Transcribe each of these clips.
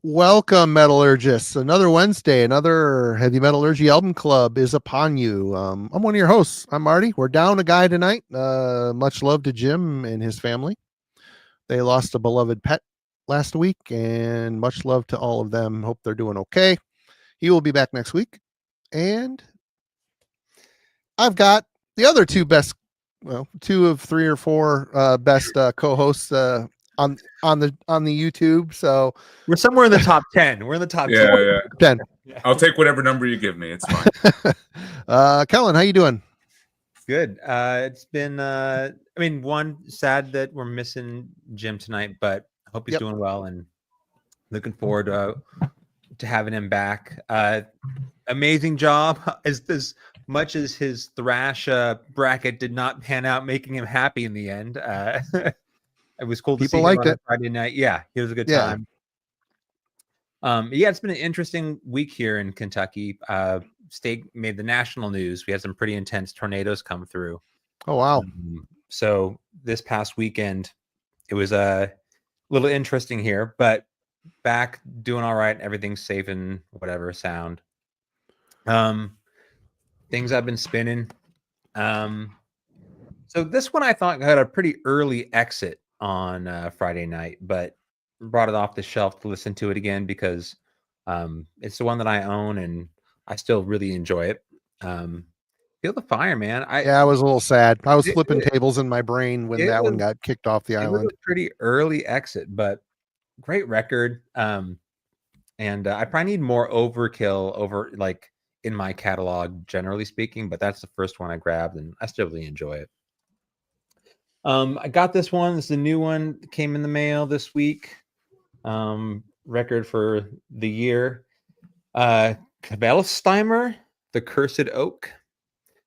Welcome, Metallurgists. Another Wednesday, another Heavy Metallurgy Album Club is upon you. I'm one of your hosts. I'm Marty. We're down a guy tonight. Much love to Jim and his family. They lost a beloved pet last week, and much love to all of them. Hope they're doing okay. He will be back next week. And I've got the other two best, well, two of three or four best co-hosts on the YouTube. So we're somewhere in the top 10. We're in the top 10. Yeah. I'll take whatever number you give me. It's fine. Kellen, how you doing? Good. It's been one, sad that we're missing Jim tonight, but I hope he's doing well and looking forward to having him back. Amazing job. As much as his thrash bracket did not pan out, making him happy in the end. It was cool to see him on it. Friday night. Yeah, it was a good time. It's been an interesting week here in Kentucky. State made the national news. We had some pretty intense tornadoes come through. Oh, wow. So this past weekend, it was a little interesting here, but back doing all right. Everything's safe and whatever sound. Things I've been spinning. So this one I thought had a pretty early exit on Friday night, but brought it off the shelf to listen to it again because it's the one that I own and I still really enjoy it. Feel the Fire, man. I was a little sad. I was flipping tables in my brain when that one got kicked off the island. It was a pretty early exit, but great record. And I probably need more Overkill over like in my catalog, generally speaking, but that's the first one I grabbed and I still really enjoy it. I got this one. This is a new one. Came in the mail this week. Record for the year. Kabelsteimer, The Cursed Oak.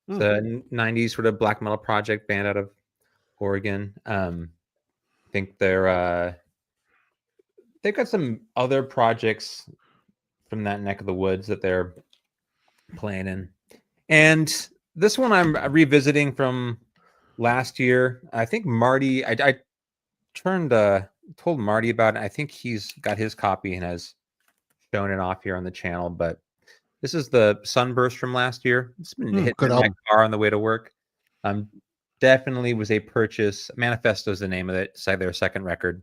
It's a 90s sort of black metal project band out of Oregon. I think they've got some other projects from that neck of the woods that they're playing in. And this one I'm revisiting from last year. I think Marty, I told Marty about it. I think he's got his copy and has shown it off here on the channel, but this is the Sunburst from last year. It's been hitting my car on the way to work. Definitely was a purchase. Manifesto is the name of it. It's like their second record.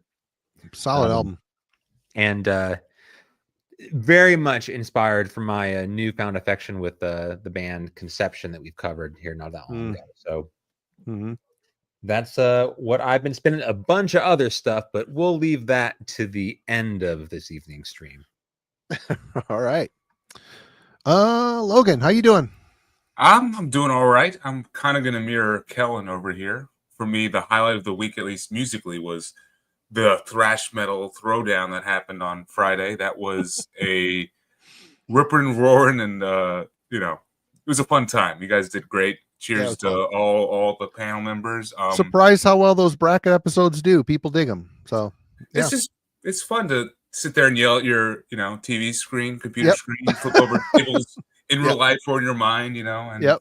Solid album. And very much inspired from my newfound affection with the band Conception that we've covered here not that long ago. So that's what I've been spinning. A bunch of other stuff, but we'll leave that to the end of this evening's stream. All right. Logan, how you doing? I'm doing all right. I'm kind of going to mirror Kellen over here. For me, the highlight of the week, at least musically, was the thrash metal throwdown that happened on Friday. That was a ripping and roaring, and it was a fun time. You guys did great. Cheers to all the panel members. Surprised how well those bracket episodes do. People dig them. So it's fun to sit there and yell at your TV screen, computer screen, flip over tables in real life or in your mind, and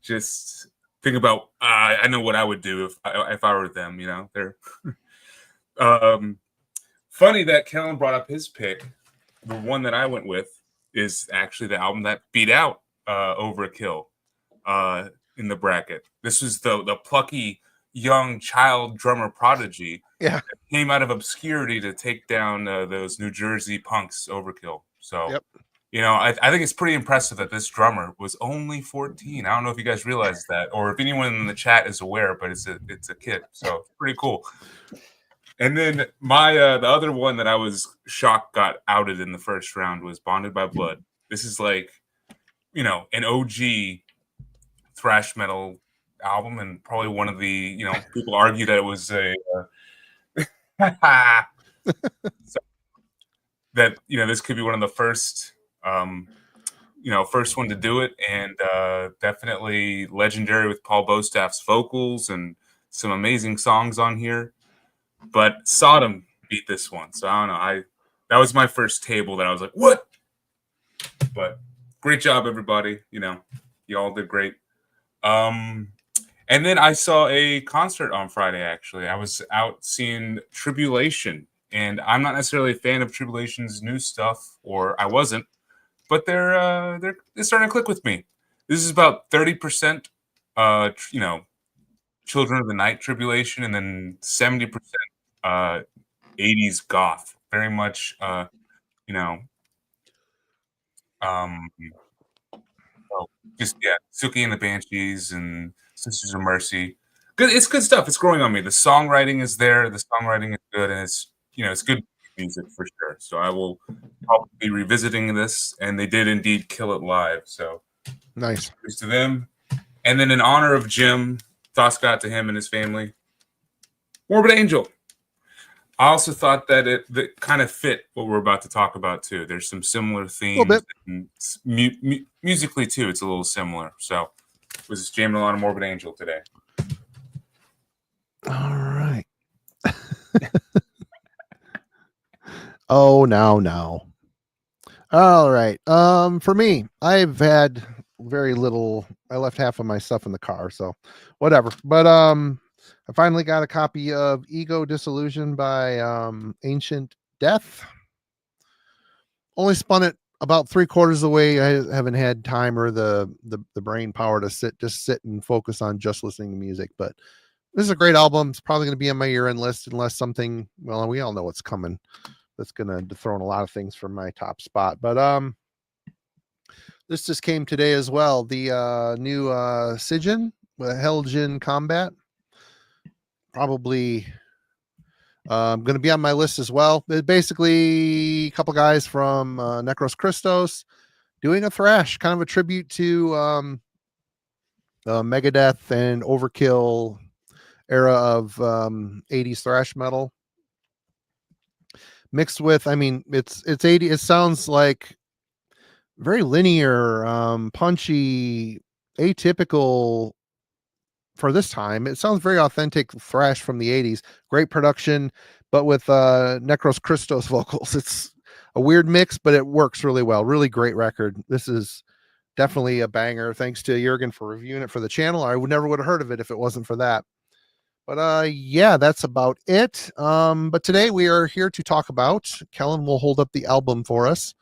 just think about I know what I would do if I were them. They're funny that Kellen brought up his pick. The one that I went with is actually the album that beat out Overkill in the bracket. This was the plucky young child drummer prodigy that came out of obscurity to take down those New Jersey punks Overkill. So I think it's pretty impressive that this drummer was only 14. I don't know if you guys realize that, or if anyone in the chat is aware, but it's a kid, so pretty cool. And then my the other one that I was shocked got outed in the first round was Bonded by Blood. This is like an OG thrash metal album, and probably one of the people argue that it was a that this could be one of the first first one to do it, and definitely legendary with Paul Bostaff's vocals and some amazing songs on here. But Sodom beat this one, so I don't know. That was my first table that I was like, what? But great job, everybody. You all did great. And then I saw a concert on Friday, actually. I was out seeing Tribulation And I'm not necessarily a fan of Tribulation's new stuff, or I wasn't, but it's starting to click with me. This is about 30%, Children of the Night Tribulation, and then 70% 80s goth. Very much, Suki and the Banshees and Sisters of Mercy. Good, it's good stuff. It's growing on me. The songwriting is there. The songwriting is good, and it's good music for sure. So I will probably be revisiting this, and they did indeed kill it live. So Nice. cheers to them. And then in honor of Jim, thoughts go out to him and his family. Morbid Angel. I also thought that that kind of fit what we're about to talk about too. There's some similar themes, and musically too. It's a little similar. So, was just jamming a lot of Morbid Angel today. All right. Oh, now. All right. For me, I've had very little. I left half of my stuff in the car, so whatever. But I finally got a copy of Ego Disillusion by Ancient Death. Only spun it about 3/4 of the way. I haven't had time or the brain power to sit and focus on just listening to music. But this is a great album. It's probably going to be on my year-end list unless something. Well, we all know what's coming. That's going to dethrone a lot of things from my top spot. But this just came today as well. The new Sijin with Helgen Combat. Probably going to be on my list as well. Basically, a couple guys from Necros Christos doing a thrash, kind of a tribute to Megadeth and Overkill era of 80s thrash metal. Mixed with, it's 80. It sounds like very linear, punchy, atypical. For this time, it sounds very authentic thrash from the 80s. Great production, but with Necros Christos vocals. It's a weird mix, but it works really well. Really great record. This is definitely a banger. Thanks to Jurgen for reviewing it for the channel. I never would have heard of it if it wasn't for that. But yeah, that's about it. But today we are here to talk about, Kellen will hold up the album for us.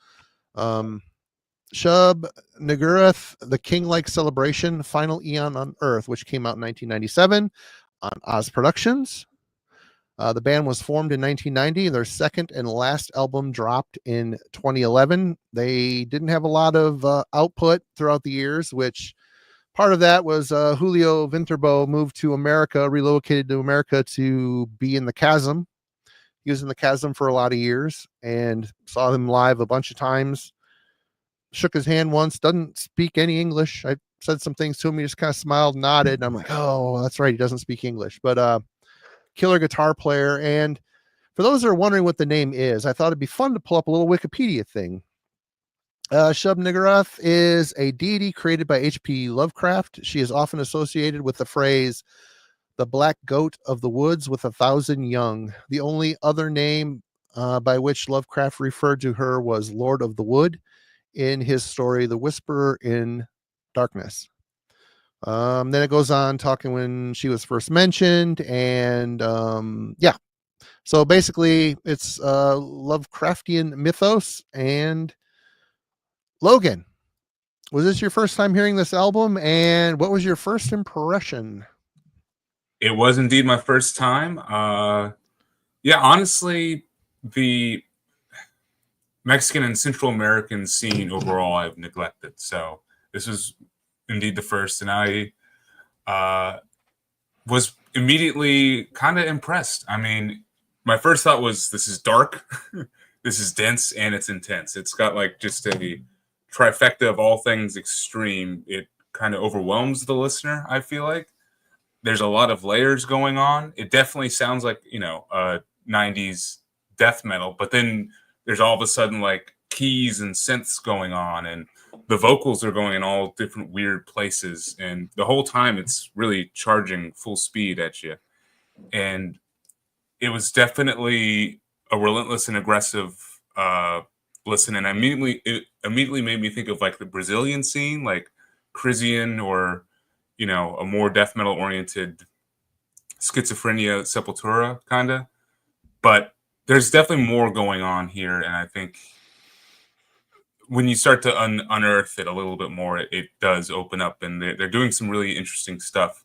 Shub Niggurath, The Kinglike Celebration, Final Aeon on Earth, which came out in 1997 on Oz Productions. The band was formed in 1990. Their second and last album dropped in 2011. They didn't have a lot of output throughout the years, which part of that was Julio Winterbo moved to America, relocated to America to be in the Chasm. He was in the Chasm for a lot of years and saw them live a bunch of times. Shook his hand once, doesn't speak any English. I said some things to him. He just kind of smiled, nodded. And I'm like, oh, that's right. He doesn't speak English, but killer guitar player. And for those that are wondering what the name is, I thought it'd be fun to pull up a little Wikipedia thing. Shub Niggurath is a deity created by H.P. Lovecraft. She is often associated with the phrase, the black goat of the woods with 1,000 young. The only other name by which Lovecraft referred to her was Lord of the Wood in his story, The Whisperer in Darkness. Then it goes on talking when she was first mentioned, and yeah. So basically, it's Lovecraftian mythos. And Logan, was this your first time hearing this album, and what was your first impression? It was indeed my first time. Yeah, honestly, the Mexican and Central American scene overall I've neglected. So this was indeed the first, and I was immediately kind of impressed. I mean, my first thought was, this is dark, this is dense, and it's intense. It's got like just a trifecta of all things extreme. It kind of overwhelms the listener, I feel like. There's a lot of layers going on. It definitely sounds like, 90s death metal, but then there's all of a sudden like keys and synths going on, and the vocals are going in all different weird places, and the whole time it's really charging full speed at you. And it was definitely a relentless and aggressive listen, and it immediately made me think of like the Brazilian scene, like Crisian, or a more death metal oriented Schizophrenia, Sepultura kind of. But there's definitely more going on here, and I think when you start to unearth it a little bit more, it does open up, and they're doing some really interesting stuff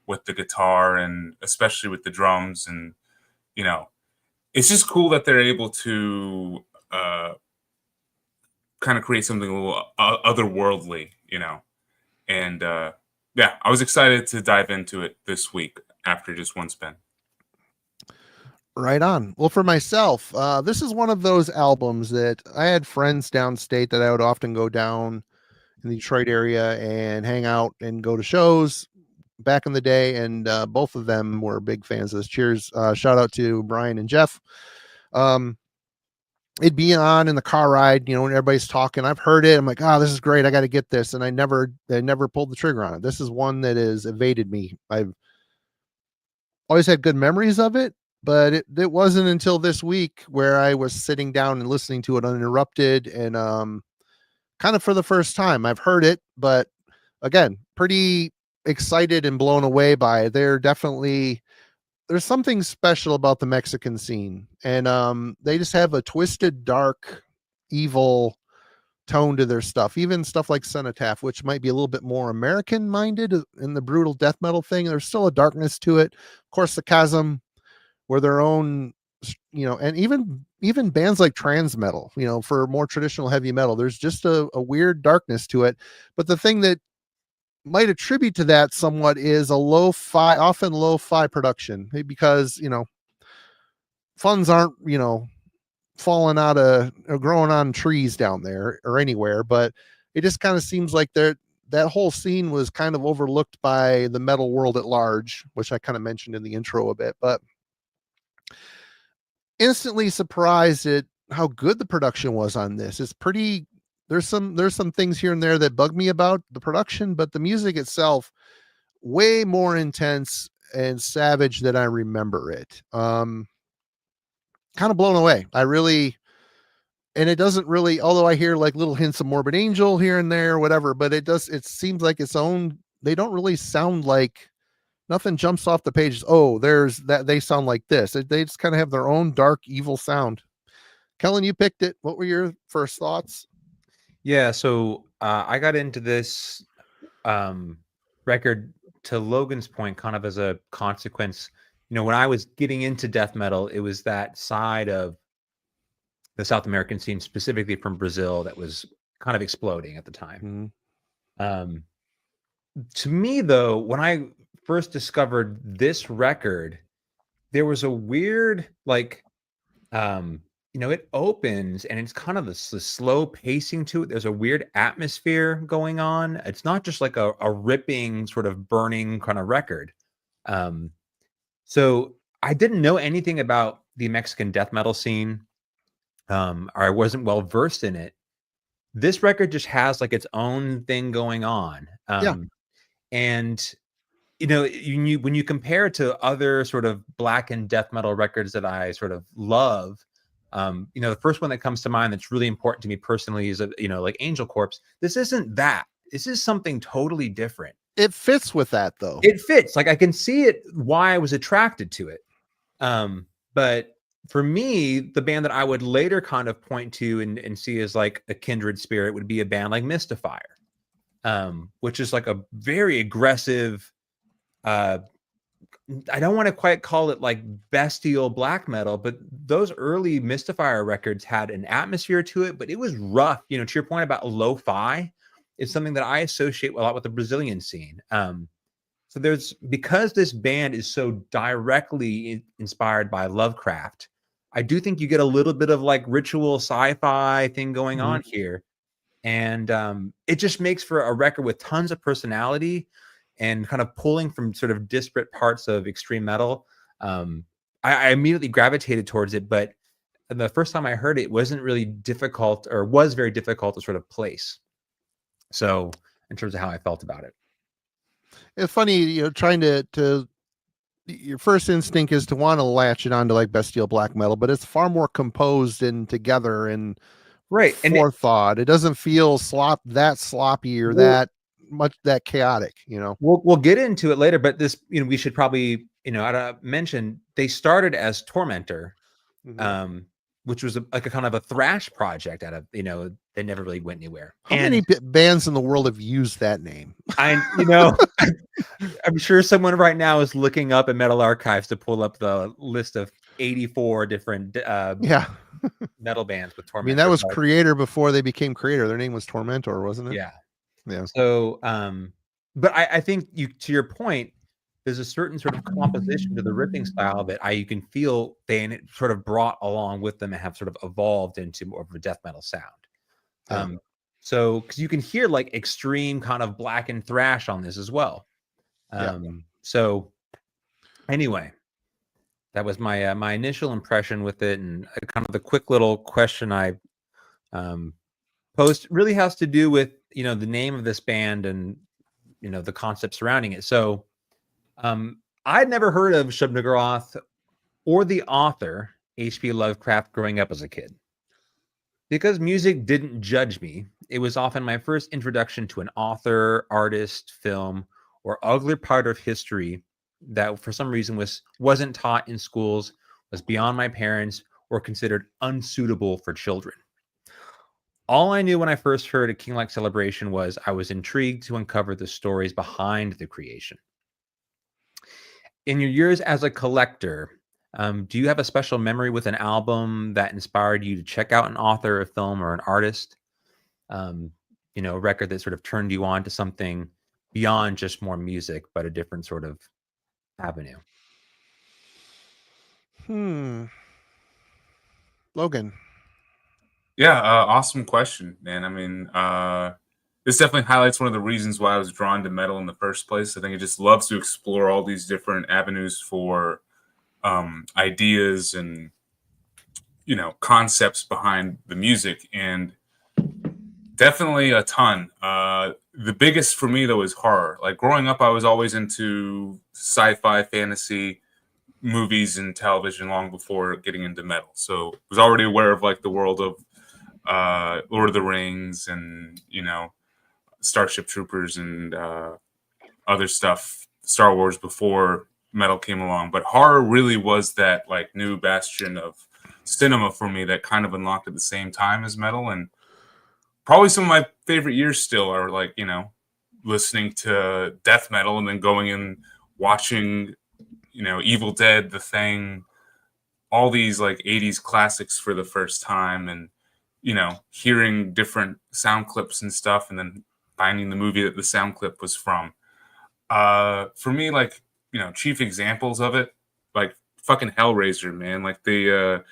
with the guitar and especially with the drums, and you know, it's just cool that they're able to kind of create something a little otherworldly, you know. And yeah, I was excited to dive into it this week after just one spin. Right on. Well, for myself, this is one of those albums that I had friends downstate that I would often go down in the Detroit area and hang out and go to shows back in the day. And both of them were big fans of this. Cheers. Shout out to Brian and Jeff. It'd be on in the car ride, you know, when everybody's talking. I've heard it. I'm like, oh, this is great. I got to get this. And I never pulled the trigger on it. This is one that has evaded me. I've always had good memories of it, but it wasn't until this week where I was sitting down and listening to it uninterrupted and kind of for the first time. I've heard it, but again, pretty excited and blown away by it. There's something special about the Mexican scene, and they just have a twisted, dark, evil tone to their stuff. Even stuff like Cenotaph, which might be a little bit more American minded in the brutal death metal thing, there's still a darkness to it. Of course, the Chasm were their own, you know, and even bands like trans metal, you know, for more traditional heavy metal, there's just a weird darkness to it. But the thing that might attribute to that somewhat is a often lo-fi production, because, you know, funds aren't, you know, falling out of or growing on trees down there or anywhere, but it just kind of seems like that whole scene was kind of overlooked by the metal world at large, which I kind of mentioned in the intro a bit, but instantly surprised at how good the production was on this. It's pretty, there's some things here and there that bug me about the production, but the music itself, way more intense and savage than I remember it. Kind of blown away. And it doesn't really, although I hear like little hints of Morbid Angel here and there, whatever, but it seems like its own, they don't really sound like, nothing jumps off the pages. Oh, there's that, they sound like this. They just kind of have their own dark, evil sound. Kellen, you picked it. What were your first thoughts? Yeah, so I got into this record, to Logan's point, kind of as a consequence. You know, when I was getting into death metal, it was that side of the South American scene, specifically from Brazil, that was kind of exploding at the time. Mm-hmm. To me, though, when I first discovered this record, there was a weird, like, you know, it opens and it's kind of the slow pacing to it. There's a weird atmosphere going on. It's not just like a ripping, sort of burning kind of record. So I didn't know anything about the Mexican death metal scene, or I wasn't well versed in it. This record just has like its own thing going on. And you know, when you compare it to other sort of black and death metal records that I sort of love, you know, the first one that comes to mind that's really important to me personally is, you know, like Angel Corpse. This isn't that. This is something totally different. It fits with that, though. It fits. Like, I can see it, why I was attracted to it. But for me, the band that I would later kind of point to and see as like a kindred spirit would be a band like Mystifier, which is like a very aggressive, I don't want to quite call it like bestial black metal, but those early Mystifier records had an atmosphere to it, but it was rough. You know, to your point about lo-fi, it's something that I associate a lot with the Brazilian scene. So because this band is so directly inspired by Lovecraft, I do think you get a little bit of like ritual sci-fi thing going on here. And it just makes for a record with tons of personality and kind of pulling from sort of disparate parts of extreme metal. I immediately gravitated towards it, but the first time I heard it wasn't really difficult, or was very difficult to sort of place. So in terms of how I felt about it. It's funny, you know, trying to your first instinct is to want to latch it onto like bestial black metal, but it's far more composed and together and right forethought. It doesn't feel sloppy or that chaotic, you know. We'll get into it later, but this, you know, we should probably, you know, mention they started as Tormentor, Mhm. which was like a kind of a thrash project out of, they never really went anywhere. How many bands in the world have used that name? I'm sure someone right now is looking up in Metal Archives to pull up the list of 84 different Yeah. metal bands with I mean, Tormentor. that was But Creator before they became Creator. Their name was Tormentor, wasn't it? yeah. Yeah. So, but I think to your point, there's a certain sort of composition to the riffing style that you can feel they sort of brought along with them and have sort of evolved into more of a death metal sound. Yeah. So, because you can hear like extreme kind of black and thrash on this as well. So anyway, that was my my initial impression with it, and kind of the quick little question I posed really has to do with the name of this band and the concept surrounding it. So I'd never heard of Shub Niggurath or the author H.P. Lovecraft growing up as a kid. Because music didn't judge me, it was often my first introduction to an author, artist, film, or ugly part of history that for some reason wasn't taught in schools, was beyond my parents, or considered unsuitable for children. All I knew when I first heard a Kinglike Celebration was I was intrigued to uncover the stories behind the creation. In your years as a collector, do you have a special memory with an album that inspired you to check out an author, a film, or an artist? A record that sort of turned you on to something beyond just more music, but a different sort of avenue. Logan. Yeah, awesome question, man. I mean, this definitely highlights one of the reasons why I was drawn to metal in the first place. I think it just loves to explore all these different avenues for ideas and concepts behind the music, and definitely a ton. The biggest for me though is horror. Like growing up, I was always into sci-fi, fantasy movies and television long before getting into metal. So I was already aware of like the world of Lord of the Rings and Starship Troopers and other stuff, Star Wars, before metal came along. But horror really was that like new bastion of cinema for me that kind of unlocked at the same time as metal. And probably some of my favorite years still are like listening to death metal and then going and watching Evil Dead, The Thing, all these like 80s classics for the first time, and hearing different sound clips and stuff, and then finding the movie that the sound clip was from. For me, like, chief examples of it, like fucking Hellraiser, man. Like the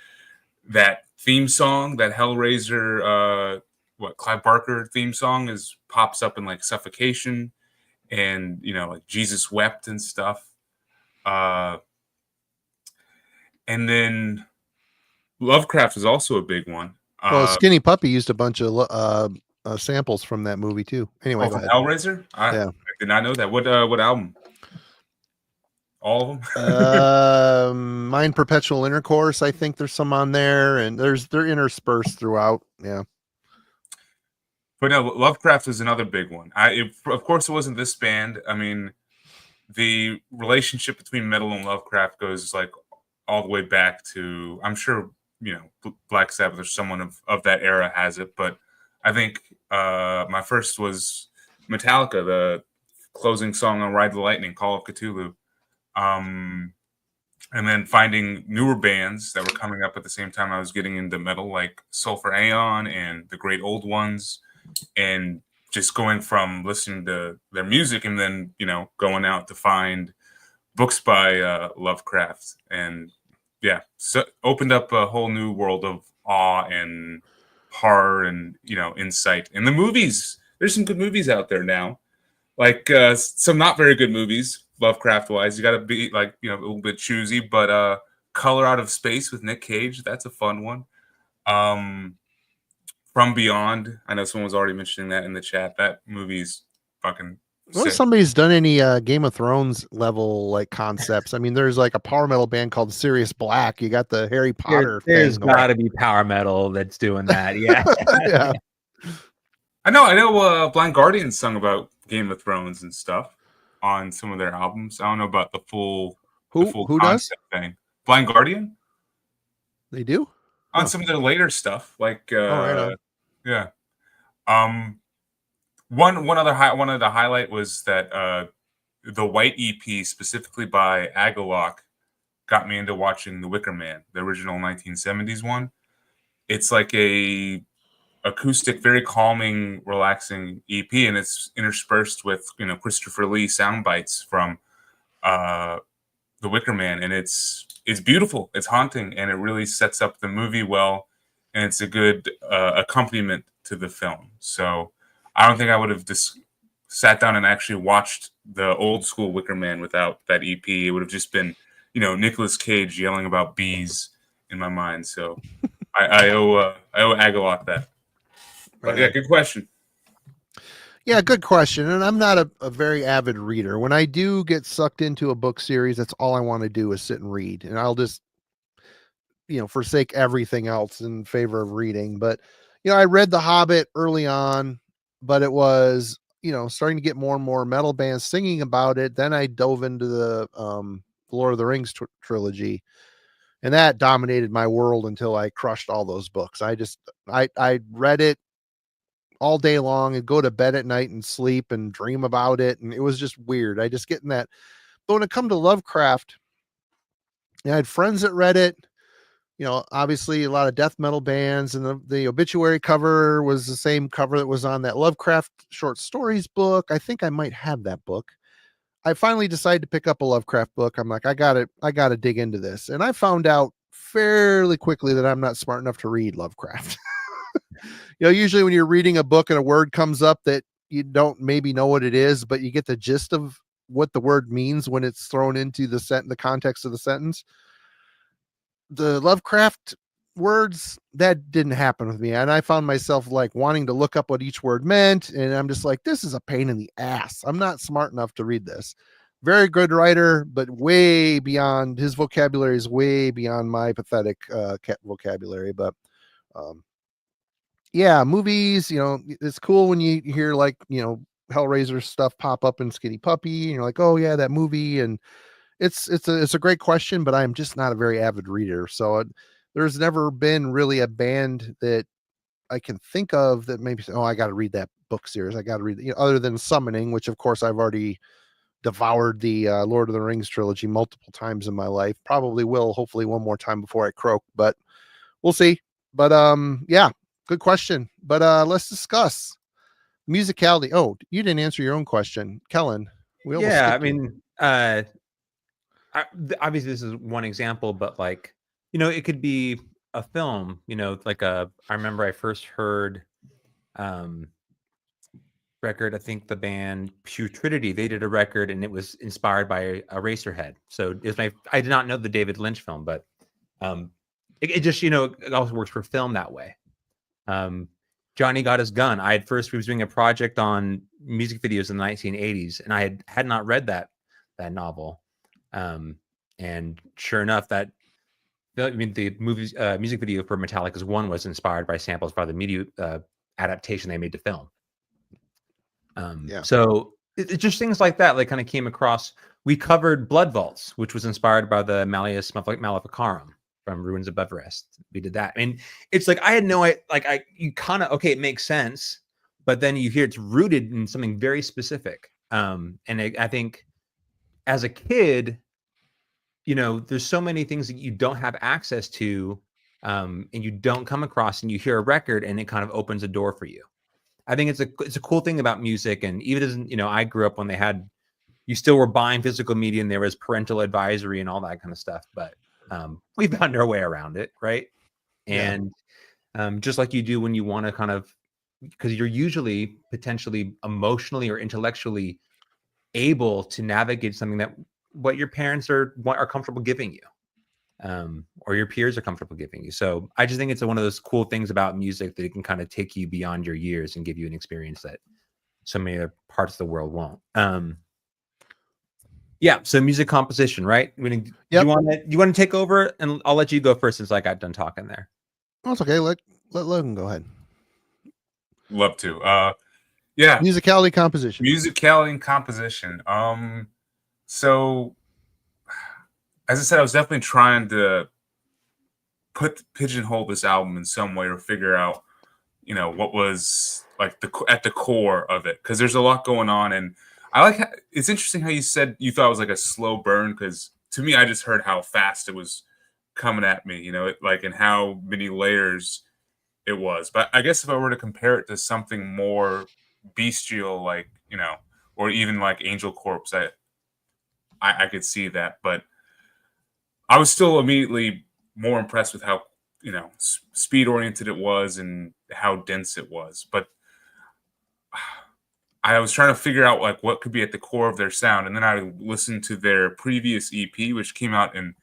that theme song, that Hellraiser Clive Barker theme song pops up in like Suffocation and like Jesus Wept and stuff. And then Lovecraft is also a big one. Well, Skinny Puppy used a bunch of samples from that movie too. Anyway, from Hellraiser? I did not know that. What album? All of them? Mind Perpetual Intercourse. I think there's some on there, and they're interspersed throughout. Yeah. But no, Lovecraft is another big one. Of course, it wasn't this band. I mean, the relationship between metal and Lovecraft goes like all the way back to, I'm sure, Black Sabbath or someone of that era has it. But I think my first was Metallica, the closing song on Ride the Lightning, Call of Cthulhu. And then finding newer bands that were coming up at the same time I was getting into metal, like Sulphur Aeon and the Great Old Ones, and just going from listening to their music and then, going out to find books by Lovecraft. And so opened up a whole new world of awe and horror and, insight. And the movies, there's some good movies out there now, like some not very good movies, Lovecraft wise. You got to be like, a little bit choosy, but Color Out of Space with Nick Cage, that's a fun one. From Beyond, I know someone was already mentioning that in the chat. That movie's fucking what if somebody's done any Game of Thrones level like concepts? I mean, there's like a power metal band called Sirius Black. You got the Harry Potter. There's got to be power metal that's doing that. Yeah. Yeah. I know. Blind Guardian sung about Game of Thrones and stuff on some of their albums. I don't know about the full who does thing. Blind Guardian. They do on some of their later stuff, like right on. yeah. One of the highlight was that the White EP, specifically by Agalok, got me into watching The Wicker Man, the original 1970s one. It's like a acoustic, very calming, relaxing EP, and it's interspersed with Christopher Lee sound bites from The Wicker Man, and it's beautiful, it's haunting, and it really sets up the movie well, and it's a good accompaniment to the film. So I don't think I would have sat down and actually watched the old school Wicker Man without that EP. It would have just been, Nicolas Cage yelling about bees in my mind. So I owe Agalok that. But yeah, good question. Yeah, good question. And I'm not a very avid reader. When I do get sucked into a book series, that's all I want to do is sit and read. And I'll just, forsake everything else in favor of reading. But, I read The Hobbit early on, but it was, starting to get more and more metal bands singing about it. Then I dove into the Lord of the Rings trilogy. And that dominated my world until I crushed all those books. I read it all day long and go to bed at night and sleep and dream about it. And it was just weird. I just get in that. But when it come to Lovecraft, I had friends that read it, obviously a lot of death metal bands, and the obituary cover was the same cover that was on that Lovecraft short stories book. I think I might have that book. I finally decided to pick up a Lovecraft book. I'm like, I got to dig into this. And I found out fairly quickly that I'm not smart enough to read Lovecraft. Usually when you're reading a book and a word comes up that you don't maybe know what it is, but you get the gist of what the word means when it's thrown into the context of the sentence. The Lovecraft words, that didn't happen with me. And I found myself like wanting to look up what each word meant. And I'm just like, this is a pain in the ass. I'm not smart enough to read this. Very good writer, but way beyond, his vocabulary is way beyond my pathetic vocabulary. But yeah, movies, it's cool when you hear like, Hellraiser stuff pop up in Skinny Puppy, and you're like, oh yeah, that movie. And it's a great question, but I'm just not a very avid reader. So there's never been really a band that I can think of that maybe, oh, I got to read that book series. I got to read, other than Summoning, which of course I've already devoured the Lord of the Rings trilogy multiple times in my life. Probably will, hopefully one more time before I croak, but we'll see. But yeah, good question. But let's discuss musicality. Oh, you didn't answer your own question, Kellen. Yeah, I mean, obviously this is one example, but like, it could be a film, like I remember I first heard record, I think the band Putridity, they did a record and it was inspired by a Eraserhead. So I did not know the David Lynch film, but it just, it also works for film that way. Johnny Got His Gun. I was doing a project on music videos in the 1980s, and I had not read that novel. And sure enough, the movie's music video for Metallica's One was inspired by samples by the media adaptation they made to film. So it's just things like that, like kind of came across. We covered Blood Vaults, which was inspired by the Malleus Maleficarum from Ruins of Everest. We did that. And it's like, I had no idea, you kind of, okay, it makes sense, but then you hear it's rooted in something very specific. And I think as a kid, there's so many things that you don't have access to, and you don't come across, and you hear a record and it kind of opens a door for you. I think it's a cool thing about music. And even as, I grew up when you still were buying physical media and there was parental advisory and all that kind of stuff, but we found our way around it. Right. And just like you do when you want to kind of, because you're usually potentially emotionally or intellectually able to navigate something that what your parents are comfortable giving you, or your peers are comfortable giving you. So I just think it's one of those cool things about music that it can kind of take you beyond your years and give you an experience that so many other parts of the world won't. Yeah. So music composition, right? You want to take over, and I'll let you go first since I got done talking there. That's okay. Let him go ahead. Love to. Yeah. Musicality composition. So as I said, I was definitely trying to pigeonhole this album in some way or figure out, what was like at the core of it, because there's a lot going on. And it's interesting how you said you thought it was like a slow burn, because to me, I just heard how fast it was coming at me, and how many layers it was. But I guess if I were to compare it to something more bestial, like, or even like Angel Corpse, I could see that. But I was still immediately more impressed with how, speed oriented it was and how dense it was. But I was trying to figure out like what could be at the core of their sound. And then I listened to their previous EP, which came out in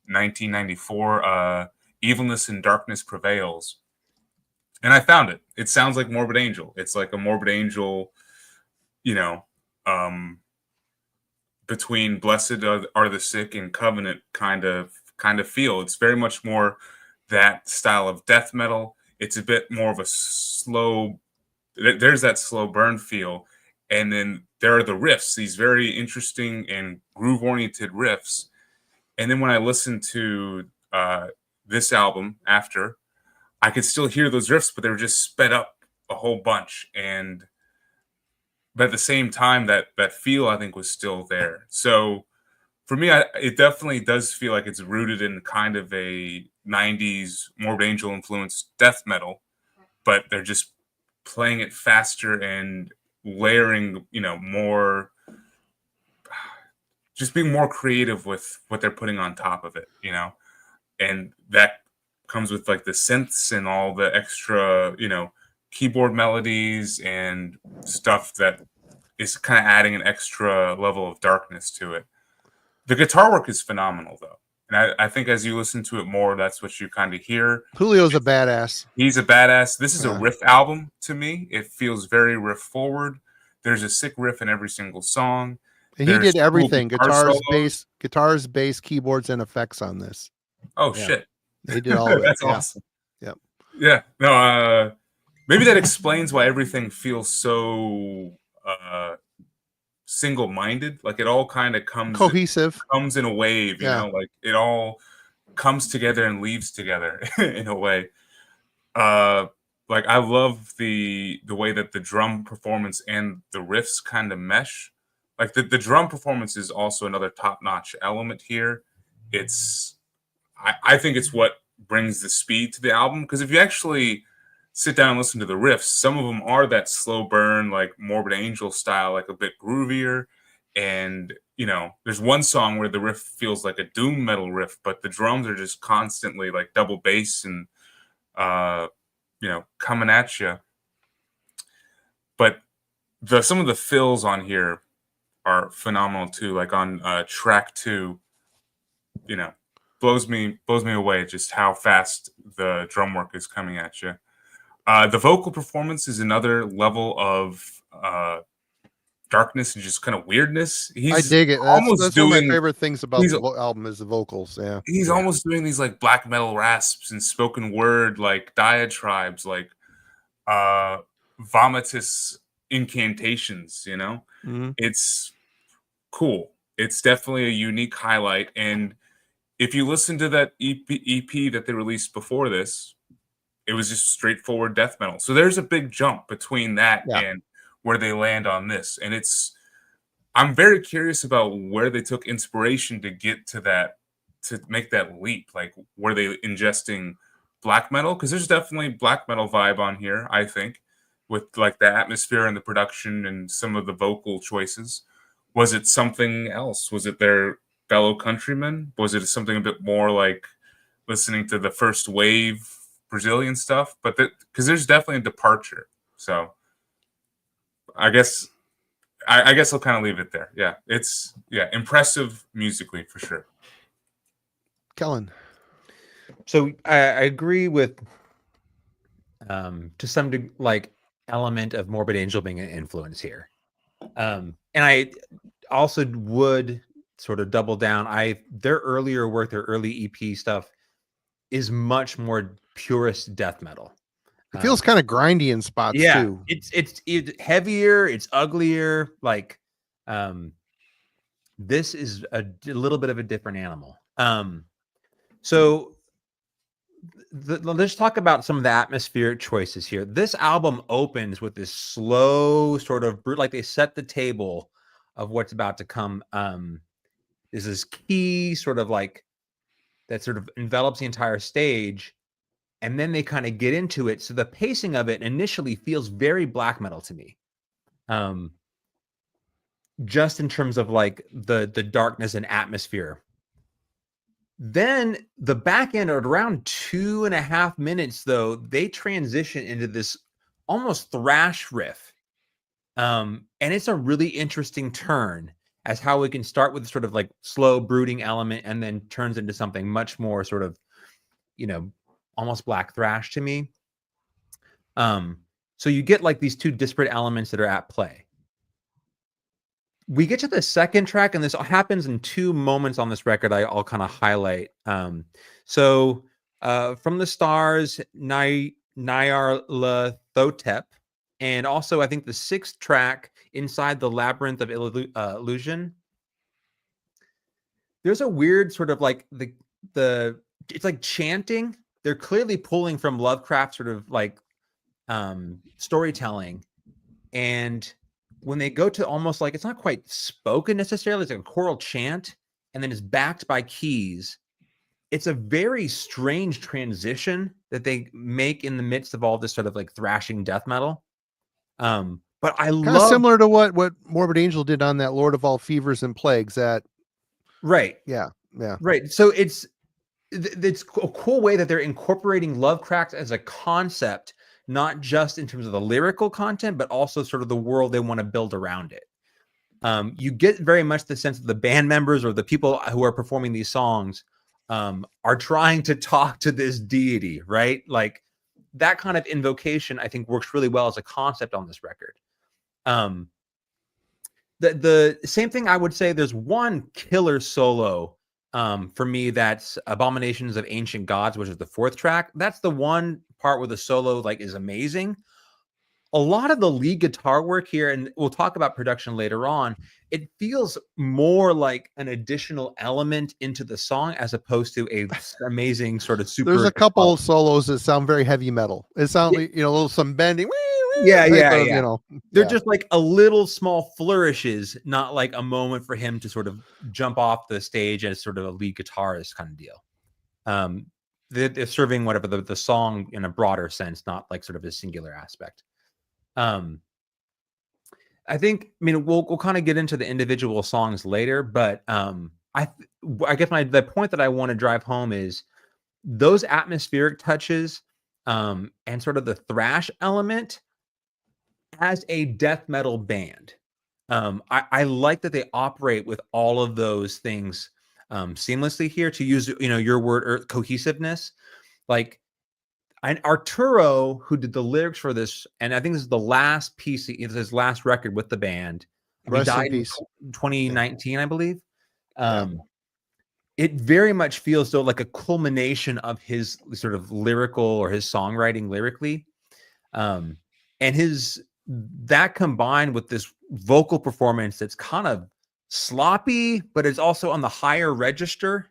1994, Evilness and Darkness Prevails. And I found it. It sounds like Morbid Angel. It's like a Morbid Angel, between Blessed Are the Sick and Covenant kind of feel. It's very much more that style of death metal. It's a bit more of a slow, there's that slow burn feel. And then there are the riffs, these very interesting and groove-oriented riffs. And then when I listened to this album after, I could still hear those riffs, but they were just sped up a whole bunch. But at the same time, that feel, I think, was still there. So for me, it definitely does feel like it's rooted in kind of a 90s Morbid Angel influenced death metal, but they're just playing it faster and layering, more, just being more creative with what they're putting on top of it, and that comes with like the synths and all the extra, keyboard melodies and stuff that is kind of adding an extra level of darkness to it. The guitar work is phenomenal, though. And I think as you listen to it more, that's what you kind of hear. Julio's a badass. He's a badass. This is a riff album to me. It feels very riff forward. There's a sick riff in every single song. And he did everything. Guitars, bass, keyboards, and effects on this. Oh, shit. They did all of it. That's awesome. Yep. Yeah. No, maybe that explains why everything feels so single-minded. Like it all kind of cohesive, comes in a wave, like it all comes together and leaves together in a way. Like I love the way that the drum performance and the riffs kind of mesh. Like the drum performance is also another top-notch element here. I think it's what brings the speed to the album, because if you actually sit down and listen to the riffs, some of them are that slow burn, like Morbid Angel style, like a bit groovier. And, there's one song where the riff feels like a doom metal riff, but the drums are just constantly like double bass and, coming at you. But some of the fills on here are phenomenal too. Like on track 2, blows me away just how fast the drum work is coming at you. The vocal performance is another level of darkness and just kind of weirdness. I dig it. That's one of my favorite things about the album is the vocals. Yeah, he's almost doing these like black metal rasps and spoken word like diatribes, like vomitous incantations. Mm-hmm. It's cool. It's definitely a unique highlight. And if you listen to that EP that they released before this, it was just straightforward death metal. So there's a big jump between that and where they land on this. And I'm very curious about where they took inspiration to get to that, to make that leap. Like, were they ingesting black metal? Because there's definitely black metal vibe on here, I think, with like the atmosphere and the production and some of the vocal choices. Was it something else? Was it their fellow countrymen? Was it something a bit more like listening to the first wave Brazilian stuff? But because there's definitely a departure. So I guess I'll kind of leave it there. Yeah, it's impressive musically for sure. Kellen. So I agree with to some degree, like element of Morbid Angel being an influence here. And I also would sort of double down. Their earlier work, their early EP stuff is much more purist death metal. It feels kind of grindy in spots too. It's heavier, it's uglier. Like this is a little bit of a different animal. So let's talk about some of the atmospheric choices here. This album opens with this slow sort of like they set the table of what's about to come. There's this key sort of like that sort of envelops the entire stage, and then they kind of get into it. So the pacing of it initially feels very black metal to me. Just in terms of like the darkness and atmosphere. Then the back end at around 2.5 minutes, though, they transition into this almost thrash riff. And it's a really interesting turn as how we can start with sort of like slow brooding element and then turns into something much more sort of, almost black thrash to me. So you get like these two disparate elements that are at play. We get to the second track, and this happens in 2 moments on this record I'll kind of highlight. So From the Stars, Nyarlathotep, and also I think the 6th track, Inside the Labyrinth of Illusion. There's a weird sort of like the it's like chanting. They're clearly pulling from Lovecraft sort of like storytelling, and when they go to almost like, it's not quite spoken necessarily, it's like a choral chant, and then it's backed by keys. It's a very strange transition that they make in the midst of all this sort of like thrashing death metal. But I kind love of similar to what Morbid Angel did on that Lord of All Fevers and Plagues. That right. Yeah. Right. So it's a cool way that they're incorporating Lovecraft as a concept, not just in terms of the lyrical content, but also sort of the world they want to build around it. You get very much the sense that the band members or the people who are performing these songs are trying to talk to this deity, right? Like that kind of invocation, I think, works really well as a concept on this record. The same thing I would say, there's one killer solo for me, that's Abominations of Ancient Gods, which is the 4th track. That's the one part where the solo like is amazing. A lot of the lead guitar work here, and we'll talk about production later on, it feels more like an additional element into the song as opposed to a amazing sort of super. There's a couple solos that sound very heavy metal. It sounds like, a little some bending. Yeah. They're Yeah. just like a little small flourishes, not like a moment for him to sort of jump off the stage as sort of a lead guitarist kind of deal. They're serving whatever the song in a broader sense, not like sort of a singular aspect. I think, we'll kind of get into the individual songs later, but I guess the point that I want to drive home is those atmospheric touches and sort of the thrash element as a death metal band. I like that they operate with all of those things seamlessly here, to use your word, cohesiveness. Like, and Arturo, who did the lyrics for this, and I think this is the last piece, his last record with the band. He died in 2019, I believe. It very much feels though like a culmination of his sort of lyrical or his songwriting lyrically. And that combined with this vocal performance that's kind of sloppy, but it's also on the higher register.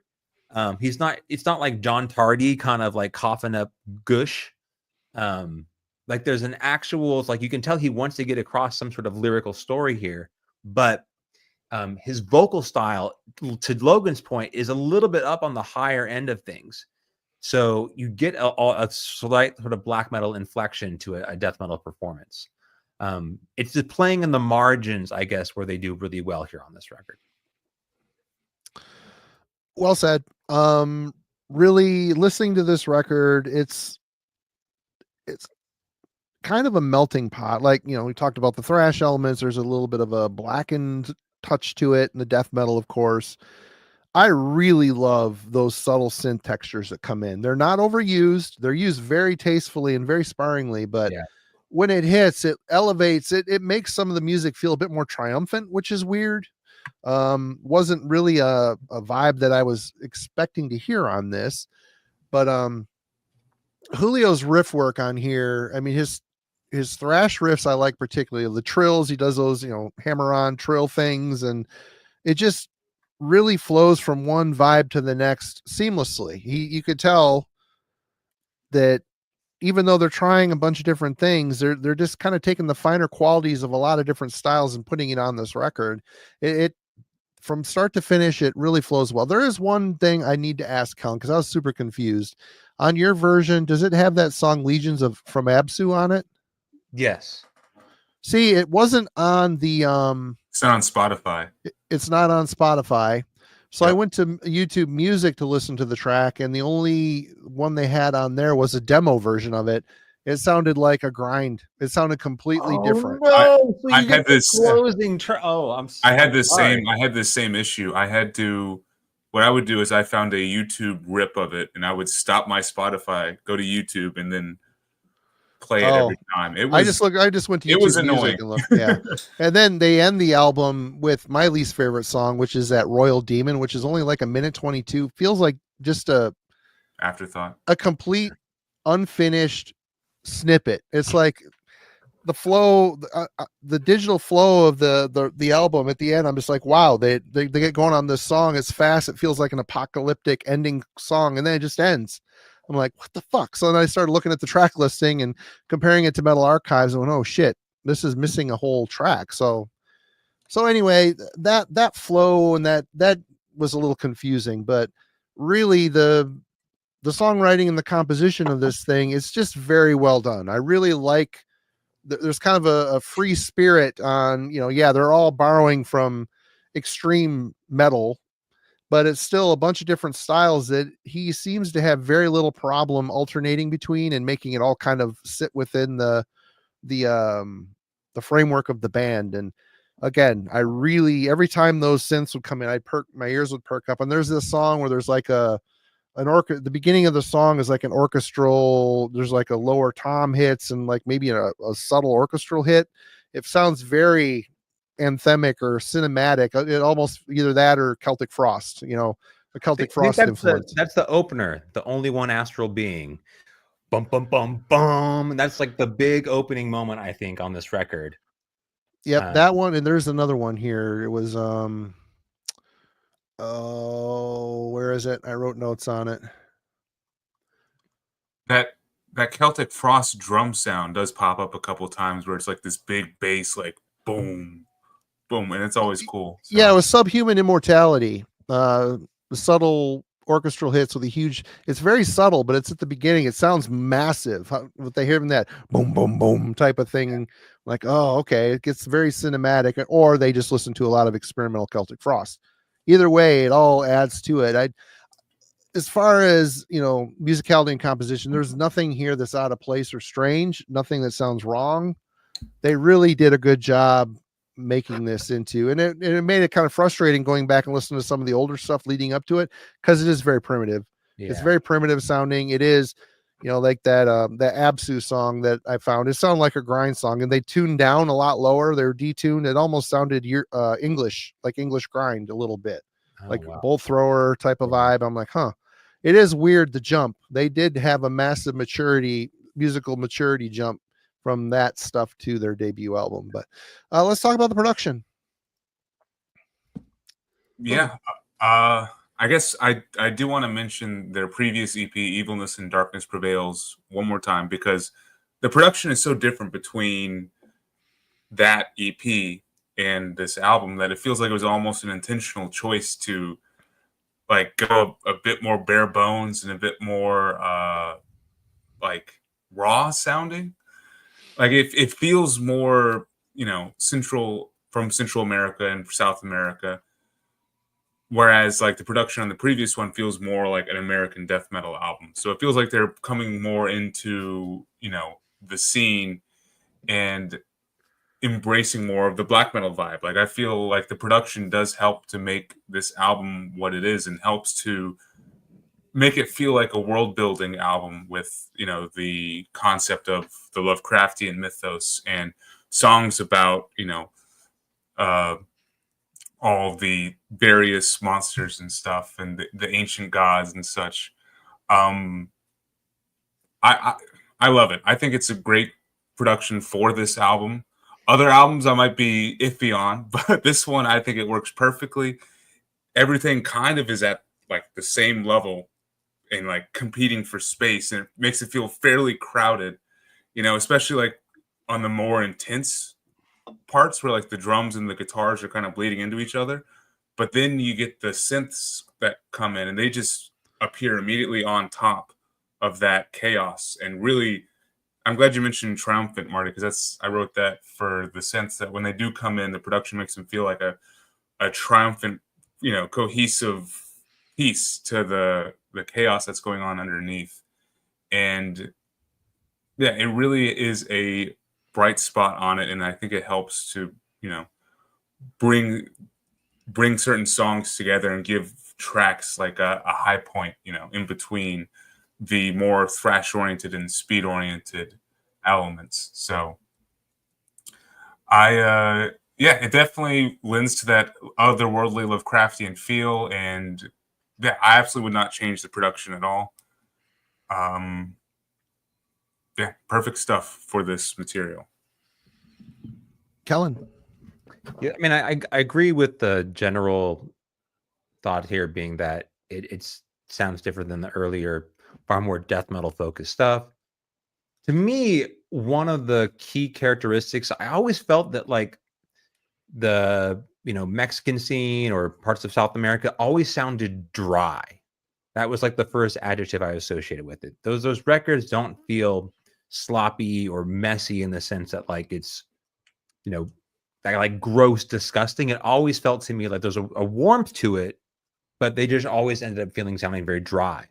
It's not like John Tardy kind of like coughing up gush. Like there's an actual, it's like you can tell he wants to get across some sort of lyrical story here, but his vocal style, to Logan's point, is a little bit up on the higher end of things. So you get a slight sort of black metal inflection to a death metal performance. It's just playing in the margins, I guess, where they do really well here on this record. Well said. Really listening to this record, it's kind of a melting pot. Like, we talked about the thrash elements. There's a little bit of a blackened touch to it, and the death metal, of course. I really love those subtle synth textures that come in. They're not overused. They're used very tastefully and very sparingly, but when it hits, it elevates it. It makes some of the music feel a bit more triumphant, which is weird. Wasn't really a vibe that I was expecting to hear on this, but Julio's riff work on here, I mean, his thrash riffs I like particularly. The trills, he does those, hammer on trill things, and it just really flows from one vibe to the next seamlessly. You could tell that even though they're trying a bunch of different things, they're just kind of taking the finer qualities of a lot of different styles and putting it on this record. It from start to finish, it really flows well. There is one thing I need to ask Helen, because I was super confused. On your version, does it have that song Legions of from Absu on it? Yes. See, it wasn't on the It's not on Spotify. it's not on Spotify. So I Yep. went to YouTube Music to listen to the track, and the only one they had on there was a demo version of it. It sounded like a grind. It sounded completely different. No, so I you had get the this- closing. I had I'm the sorry. same. I had the same issue. What I would do is I found a YouTube rip of it, and I would stop my Spotify, go to YouTube, and then play it every time. It was. I just went to YouTube it was Music annoying. and looked. Yeah. And then they end the album with my least favorite song, which is that Royal Demon, which is only like 1:22. Feels like just a Afterthought. complete unfinished snippet. It's like the flow, the digital flow of the album at the end. I'm just like, wow, they get going on this song. It's fast. It feels like an apocalyptic ending song, and then it just ends. I'm like, what the fuck? So then I started looking at the track listing and comparing it to Metal Archives, and went, oh shit, this is missing a whole track. So anyway, that flow and that was a little confusing, but really the songwriting and the composition of this thing is just very well done. I really like there's kind of a free spirit on, yeah, they're all borrowing from extreme metal, but it's still a bunch of different styles that he seems to have very little problem alternating between and making it all kind of sit within the framework of the band. And again, I really, every time those synths would come in, my ears would perk up. And there's this song where there's like the beginning of the song is like an orchestral, there's like a lower tom hits and like maybe a subtle orchestral hit. It sounds very anthemic or cinematic. It almost either that or Celtic Frost, a Celtic Frost influence. That's the opener, the only one astral being. Bum bum bum bum. And that's like the big opening moment, I think, on this record. Yep, that one. And there's another one here. It was where is it? I wrote notes on it. That Celtic Frost drum sound does pop up a couple times where it's like this big bass, like boom, boom, and it's always cool. So. Yeah, it was Subhuman Immortality. The subtle orchestral hits with a huge. It's very subtle, but it's at the beginning. It sounds massive. What they hear from that boom, boom, boom type of thing. Like, oh, okay, it gets very cinematic. Or they just listen to a lot of experimental Celtic Frost. Either way, it all adds to it. As far as musicality and composition, there's nothing here that's out of place or strange. Nothing that sounds wrong. They really did a good job making this into, and it made it kind of frustrating going back and listening to some of the older stuff leading up to it, because it is very primitive. Yeah. It's very primitive sounding. It is, like that Absu song that I found. It sounded like a grind song, and they tuned down a lot lower. They were detuned. It almost sounded English, like English grind a little bit, bolt thrower type of vibe. I'm like, huh. It is weird, the jump. They did have a massive musical maturity jump from that stuff to their debut album. But let's talk about the production. Yeah. I guess I do want to mention their previous EP, Evilness and Darkness Prevails, one more time, because the production is so different between that EP and this album that it feels like it was almost an intentional choice to like go a bit more bare bones and a bit more like raw sounding. Like it feels more, Central America and South America. Whereas like the production on the previous one feels more like an American death metal album. So it feels like they're coming more into, the scene and embracing more of the black metal vibe. Like I feel like the production does help to make this album what it is, and helps to make it feel like a world building album with, the concept of the Lovecraftian mythos and songs about, all the various monsters and stuff and the ancient gods and such. I love it. I think it's a great production for this album. Other albums I might be iffy on, but this one, I think it works perfectly. Everything kind of is at like the same level and like competing for space, and it makes it feel fairly crowded, you know, especially like on the more intense parts where like the drums and the guitars are kind of bleeding into each other. But then you get the synths that come in and they just appear immediately on top of that chaos. And really, I'm glad you mentioned Triumphant, Marty, because I wrote that for the sense that when they do come in, the production makes them feel like a triumphant, you know, cohesive piece to the chaos that's going on underneath. And yeah, it really is a bright spot on it, and I think it helps to, you know, bring certain songs together and give tracks like a high point, you know, in between the more thrash oriented and speed oriented elements. So yeah, it definitely lends to that otherworldly Lovecraftian feel, and yeah, I absolutely would not change the production at all. Yeah, perfect stuff for this material. Kellen. Yeah, I mean, I agree with the general thought here being that it sounds different than the earlier, far more death metal focused stuff. To me, one of the key characteristics, I always felt that like the, you know, Mexican scene or parts of South America always sounded dry. That was like the first adjective I associated with it. Those records don't feel sloppy or messy in the sense that like it's, you know, like gross, disgusting. It always felt to me like there's a warmth to it, but they just always ended up sounding very dry.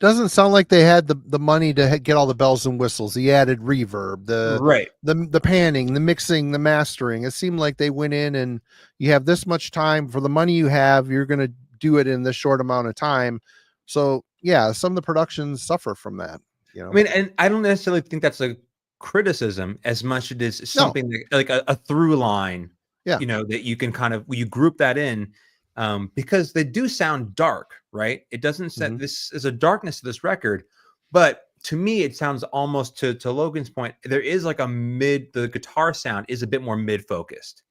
Doesn't sound like they had the money to get all the bells and whistles, the added reverb, the panning, the mixing, the mastering. It seemed like they went in and you have this much time for the money you have. You're going to do it in this short amount of time. So yeah, some of the productions suffer from that. You know, I mean, and I don't necessarily think that's a criticism as much as it is something like a through line. Yeah, you know, that you can kind of, you group that in. Because they do sound dark, right? It doesn't set this as a darkness to this record, but to me, it sounds almost to Logan's point. There is like the guitar sound is a bit more mid focused.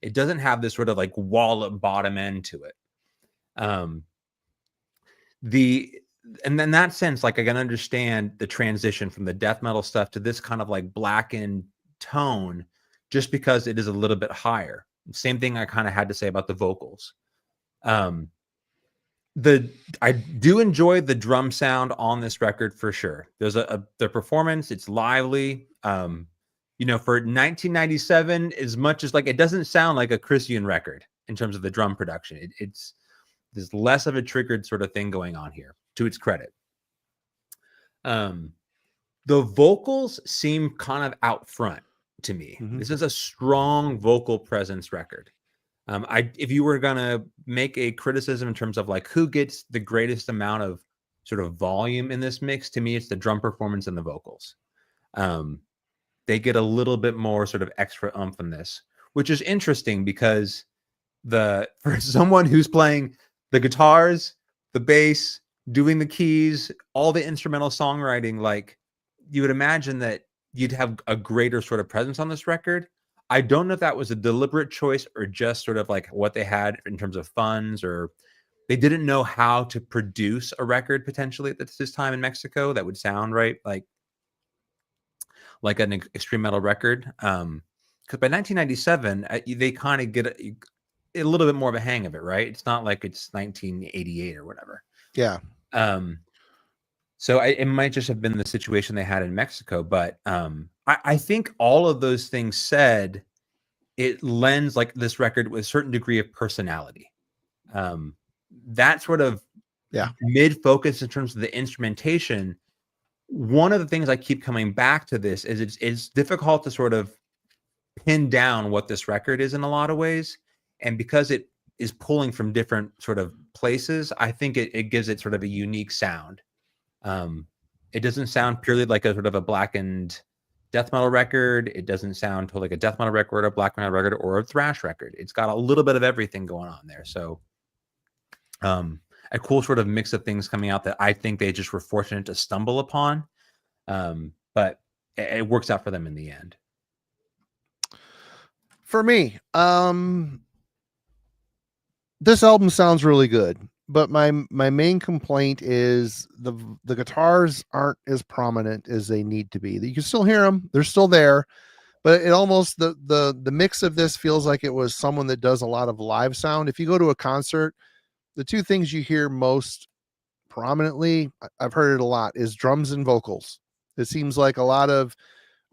It doesn't have this sort of like wallop bottom end to it. And in that sense, like I can understand the transition from the death metal stuff to this kind of like blackened tone, just because it is a little bit higher. Same thing I kind of had to say about the vocals. I do enjoy the drum sound on this record for sure. There's the performance, it's lively. You know, for 1997, as much as like it doesn't sound like a Christian record in terms of the drum production. There's less of a triggered sort of thing going on here, to its credit. The vocals seem kind of out front to me. This is a strong vocal presence record. If you were gonna make a criticism in terms of like who gets the greatest amount of sort of volume in this mix, to me, it's the drum performance and the vocals. They get a little bit more sort of extra oomph in this, which is interesting because for someone who's playing the guitars, the bass, doing the keys, all the instrumental songwriting, like you would imagine that you'd have a greater sort of presence on this record. I don't know if that was a deliberate choice or just sort of like what they had in terms of funds, or they didn't know how to produce a record potentially at this time in Mexico that would sound right, like an extreme metal record. Because by 1997, they kind of get a little bit more of a hang of it, right? It's not like it's 1988 or whatever. Yeah. So it might just have been the situation they had in Mexico, but I think all of those things said, it lends like this record with a certain degree of personality. That sort of mid-focus in terms of the instrumentation. One of the things I keep coming back to this is it's difficult to sort of pin down what this record is in a lot of ways. And because it is pulling from different sort of places, I think it gives it sort of a unique sound. It doesn't sound purely like a sort of a blackened death metal record. It doesn't sound totally like a death metal record, a black metal record, or a thrash record. It's got a little bit of everything going on there. So a cool sort of mix of things coming out that I think they just were fortunate to stumble upon. But it works out for them in the end. For me, this album sounds really good. but my main complaint is the guitars aren't as prominent as they need to be. You can still hear them; they're still there, but it almost the mix of this feels like it was someone that does a lot of live sound. If you go to a concert, the two things you hear most prominently, I've heard it a lot, is drums and vocals. It seems like a lot of,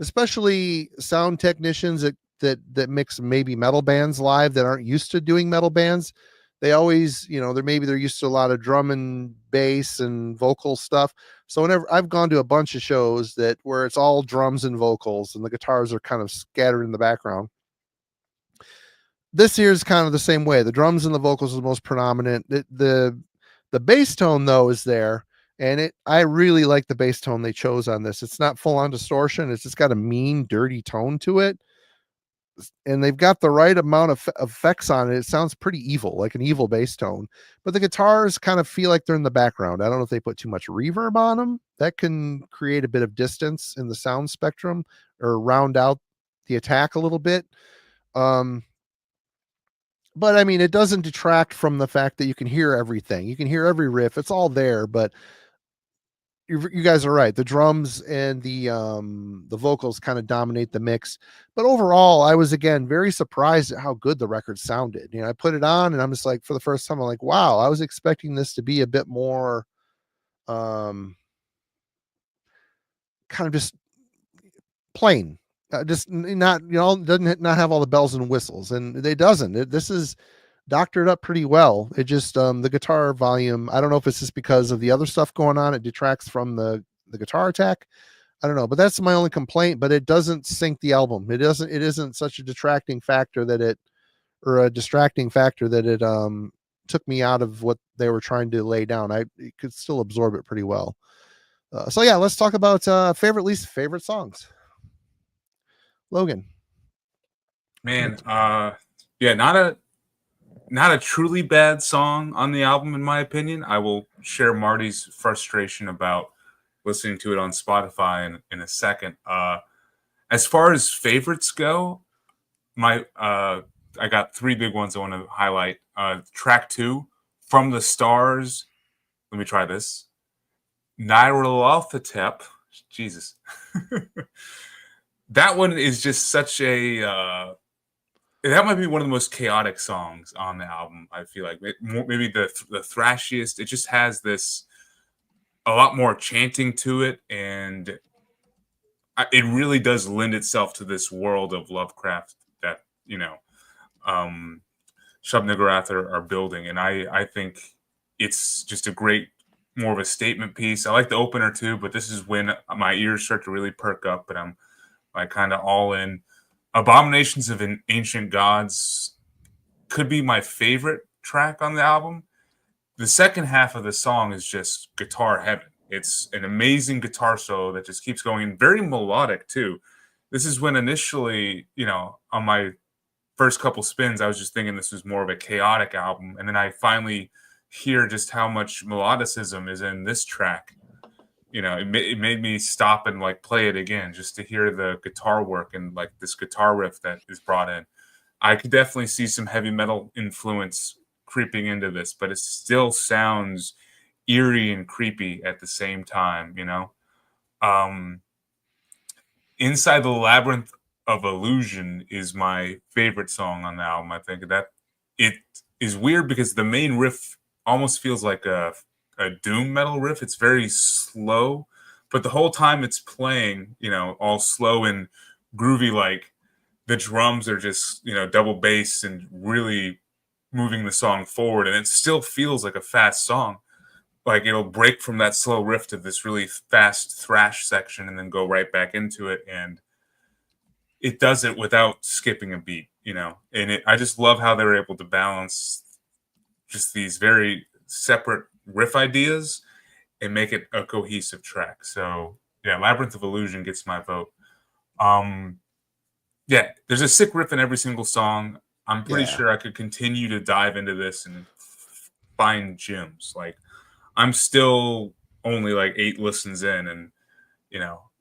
especially sound technicians that mix maybe metal bands live that aren't used to doing metal bands. They always, they're used to a lot of drum and bass and vocal stuff. So whenever I've gone to a bunch of shows where it's all drums and vocals and the guitars are kind of scattered in the background, this here is kind of the same way. The drums and the vocals are the most predominant. The bass tone though is there, and I really like the bass tone they chose on this. It's not full on distortion. It's just got a mean, dirty tone to it, and they've got the right amount of effects on it. It sounds pretty evil, like an evil bass tone. But the guitars kind of feel like they're in the background. I don't know if they put too much reverb on them. That can create a bit of distance in the sound spectrum or round out the attack a little bit. But I mean, it doesn't detract from the fact that you can hear everything. You can hear every riff. It's all there, but you guys are right. The drums and the vocals kind of dominate the mix. But overall, I was again very surprised at how good the record sounded. I put it on and I'm just like, for the first time, I'm like, wow, I was expecting this to be a bit more kind of just plain. Just not, doesn't not have all the bells and whistles, and it doesn't. This is doctored up pretty well. It just the guitar volume, I don't know if it's just because of the other stuff going on, it detracts from the guitar attack. I don't know, but that's my only complaint. But it doesn't sink the album. It isn't such a detracting factor or a distracting factor that it took me out of what they were trying to lay down. I could still absorb it pretty well. So yeah, let's talk about least favorite songs. Logan. Man, yeah, not a truly bad song on the album, in my opinion. I will share Marty's frustration about listening to it on Spotify in a second. As far as favorites go, I got three big ones I want to highlight. Track 2, From the Stars. Let me try this. Nyarlathotep. Jesus. That one is just such a that might be one of the most chaotic songs on the album. I feel like maybe the thrashiest. It just has a lot more chanting to it, and it really does lend itself to this world of Lovecraft that Shub Niggurath are building, and I think it's just a great, more of a statement piece. I like the opener too, but this is when my ears start to really perk up, and I'm like kind of all in. Abominations of Ancient Gods could be my favorite track on the album. The second half of the song is just guitar heaven. It's an amazing guitar solo that just keeps going, and very melodic too. This is when initially, on my first couple spins, I was just thinking this was more of a chaotic album, and then I finally hear just how much melodicism is in this track. It made me stop and like play it again just to hear the guitar work and like this guitar riff that is brought in. I could definitely see some heavy metal influence creeping into this, but it still sounds eerie and creepy at the same time, Inside the Labyrinth of Illusion is my favorite song on the album. I think that it is weird because the main riff almost feels like a doom metal riff. It's very slow, but the whole time it's playing, all slow and groovy, like the drums are just, double bass and really moving the song forward. And it still feels like a fast song. Like it'll break from that slow riff to this really fast thrash section and then go right back into it. And it does it without skipping a beat, and I just love how they were able to balance just these very separate riff ideas and make it a cohesive track. So yeah, Labyrinth of Illusion gets my vote. Yeah, there's a sick riff in every single song. I'm pretty sure I could continue to dive into this and find gems. Like I'm still only like 8 listens in, and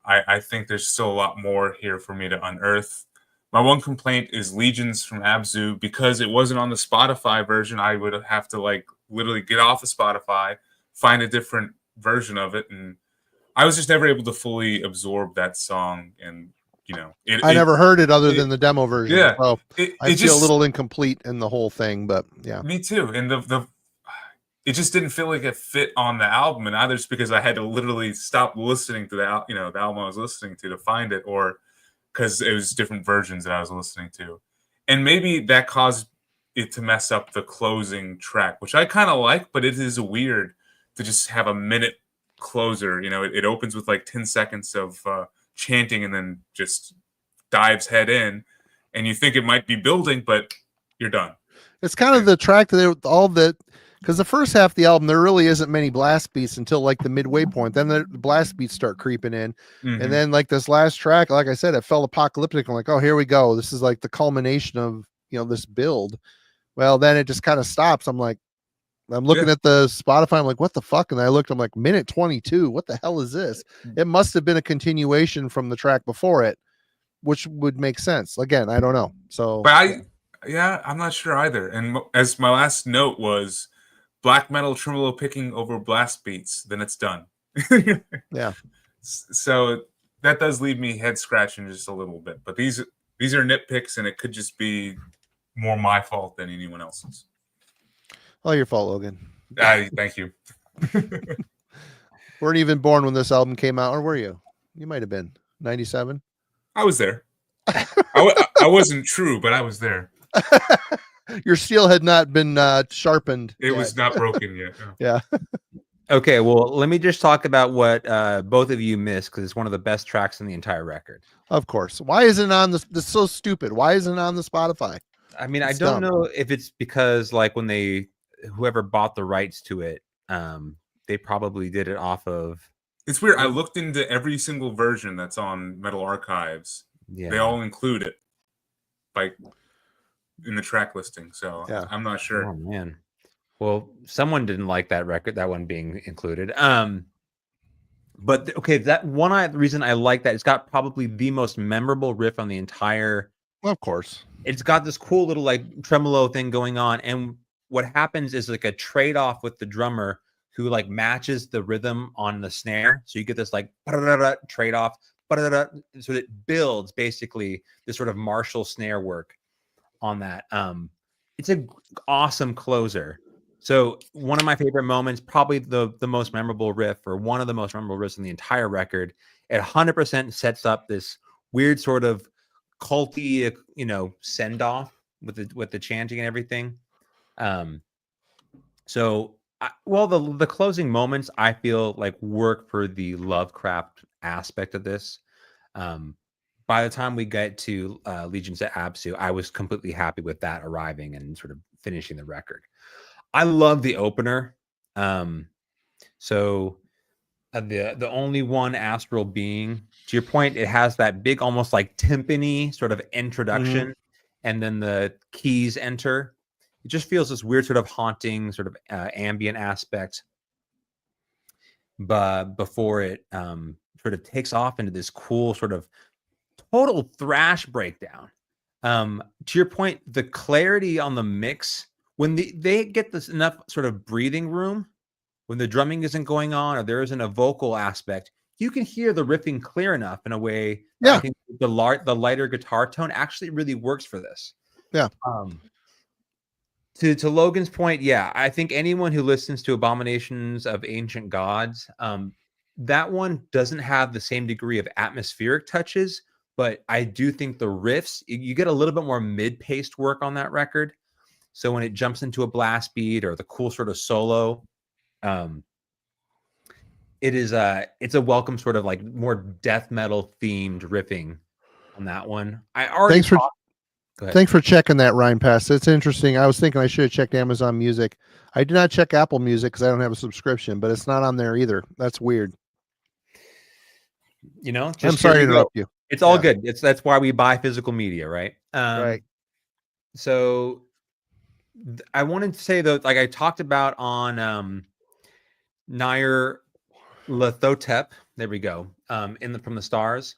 I think there's still a lot more here for me to unearth. My one complaint is Legions from Abzu. Because it wasn't on the Spotify version, I would have to like literally get off of Spotify, find a different version of it, and I was just never able to fully absorb that song. And I never heard it other than the demo version. Yeah, so it I feel just a little incomplete in the whole thing, but yeah, me too. And it just didn't feel like it fit on the album, and either it's because I had to literally stop listening to the album I was listening to find it, or because it was different versions that I was listening to, and maybe that caused it to mess up the closing track, which I kind of like, but it is weird to just have a minute closer. It opens with like 10 seconds of chanting and then just dives head in, and you think it might be building, but you're done. It's kind of the track that because the first half of the album, there really isn't many blast beats until like the midway point. Then the blast beats start creeping in. Mm-hmm. And then like this last track, like I said, it felt apocalyptic. I'm like, oh, here we go. This is like the culmination of, this build. Well, then it just kind of stops. I'm looking at the Spotify. I'm like, what the fuck? And I looked, I'm like, minute 22. What the hell is this? It must have been a continuation from the track before it, which would make sense. Again, I don't know. So, but I'm not sure either. And as my last note was, black metal tremolo picking over blast beats, then it's done. Yeah. So that does leave me head scratching just a little bit. But these are nitpicks, and it could just be more my fault than anyone else's. All your fault, Logan. Thank you. Weren't even born when this album came out, or were you? You might have been 97. I was there. I wasn't true, but I was there. Your steel had not been sharpened. It was not broken yet. No. Yeah. Okay, well, let me just talk about what both of you missed, because it's one of the best tracks in the entire record. Of course. Why isn't it on this? This is so stupid. Why isn't it on the Spotify? I mean, It's I don't dumb. know if it's because like when whoever bought the rights to it, they probably did it off of. It's weird. I looked into every single version that's on Metal Archives. Yeah. They all include it, like in the track listing. So Yeah. I'm not sure. Oh man. Well, someone didn't like that record, that one being included. But okay, that one reason I like that, it's got probably the most memorable riff on the entire. Well, of course. It's got this cool little like tremolo thing going on, and what happens is like a trade-off with the drummer who like matches the rhythm on the snare. So you get this like trade-off, so it builds basically this sort of Marshall snare work on that. It's an awesome closer. So one of my favorite moments, probably the most memorable riff, or one of the most memorable riffs in the entire record. It 100% sets up this weird sort of culty, send off with the chanting and everything. So the closing moments I feel like work for the Lovecraft aspect of this. By the time we get to Legions at Absu, I was completely happy with that arriving and sort of finishing the record. I love the opener. So the only one astral being, to your point, it has that big, almost like timpani sort of introduction, and then the keys enter. It just feels this weird sort of haunting, sort of ambient aspect. But before it sort of takes off into this cool sort of total thrash breakdown. To your point, the clarity on the mix, when they get this enough sort of breathing room, when the drumming isn't going on or there isn't a vocal aspect, you can hear the riffing clear enough in a way. Yeah. I think the lighter guitar tone actually really works for this. Yeah. To Logan's point, yeah, I think anyone who listens to Abominations of Ancient Gods, that one doesn't have the same degree of atmospheric touches, but I do think the riffs, you get a little bit more mid-paced work on that record. So when it jumps into a blast beat or the cool sort of solo, it's a welcome sort of like more death metal themed riffing on that one. Thanks for checking that, Ryan Pass. It's interesting. I was thinking I should have checked Amazon Music. I did not check Apple Music because I don't have a subscription, but it's not on there either. That's weird. I'm sorry to interrupt you. It's all good. That's why we buy physical media, right? Right. So I wanted to say though, like I talked about on Nair Lathotep. There we go. From the Stars,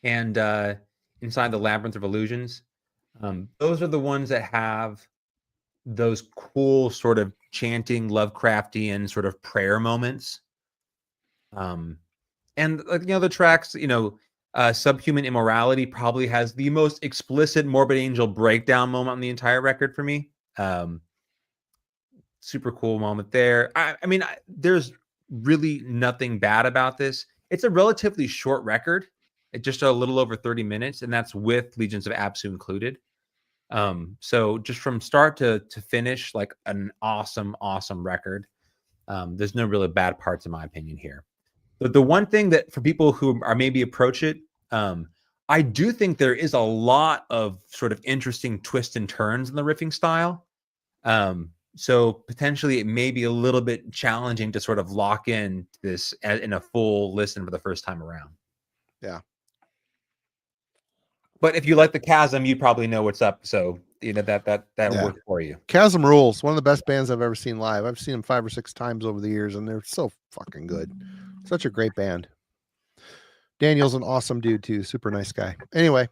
and Inside the Labyrinth of Illusions. Those are the ones that have those cool sort of chanting Lovecraftian sort of prayer moments. And the tracks, Subhuman Immorality probably has the most explicit Morbid Angel breakdown moment on the entire record for me. Super cool moment there. I mean, there's really nothing bad about this. It's a relatively short record. It's just a little over 30 minutes, and that's with Legions of Absu included. So just from start to finish, like an awesome record. There's no really bad parts in my opinion here. But the one thing that for people who are maybe approach it, I do think there is a lot of sort of interesting twists and turns in the riffing style. So potentially it may be a little bit challenging to sort of lock in this in a full listen for the first time around. Yeah. But if you like the Chasm, you probably know what's up. So that worked for you. Chasm rules. One of the best bands I've ever seen live. I've seen them 5 or 6 times over the years, and they're so fucking good. Such a great band. Daniel's an awesome dude too. Super nice guy. Anyway,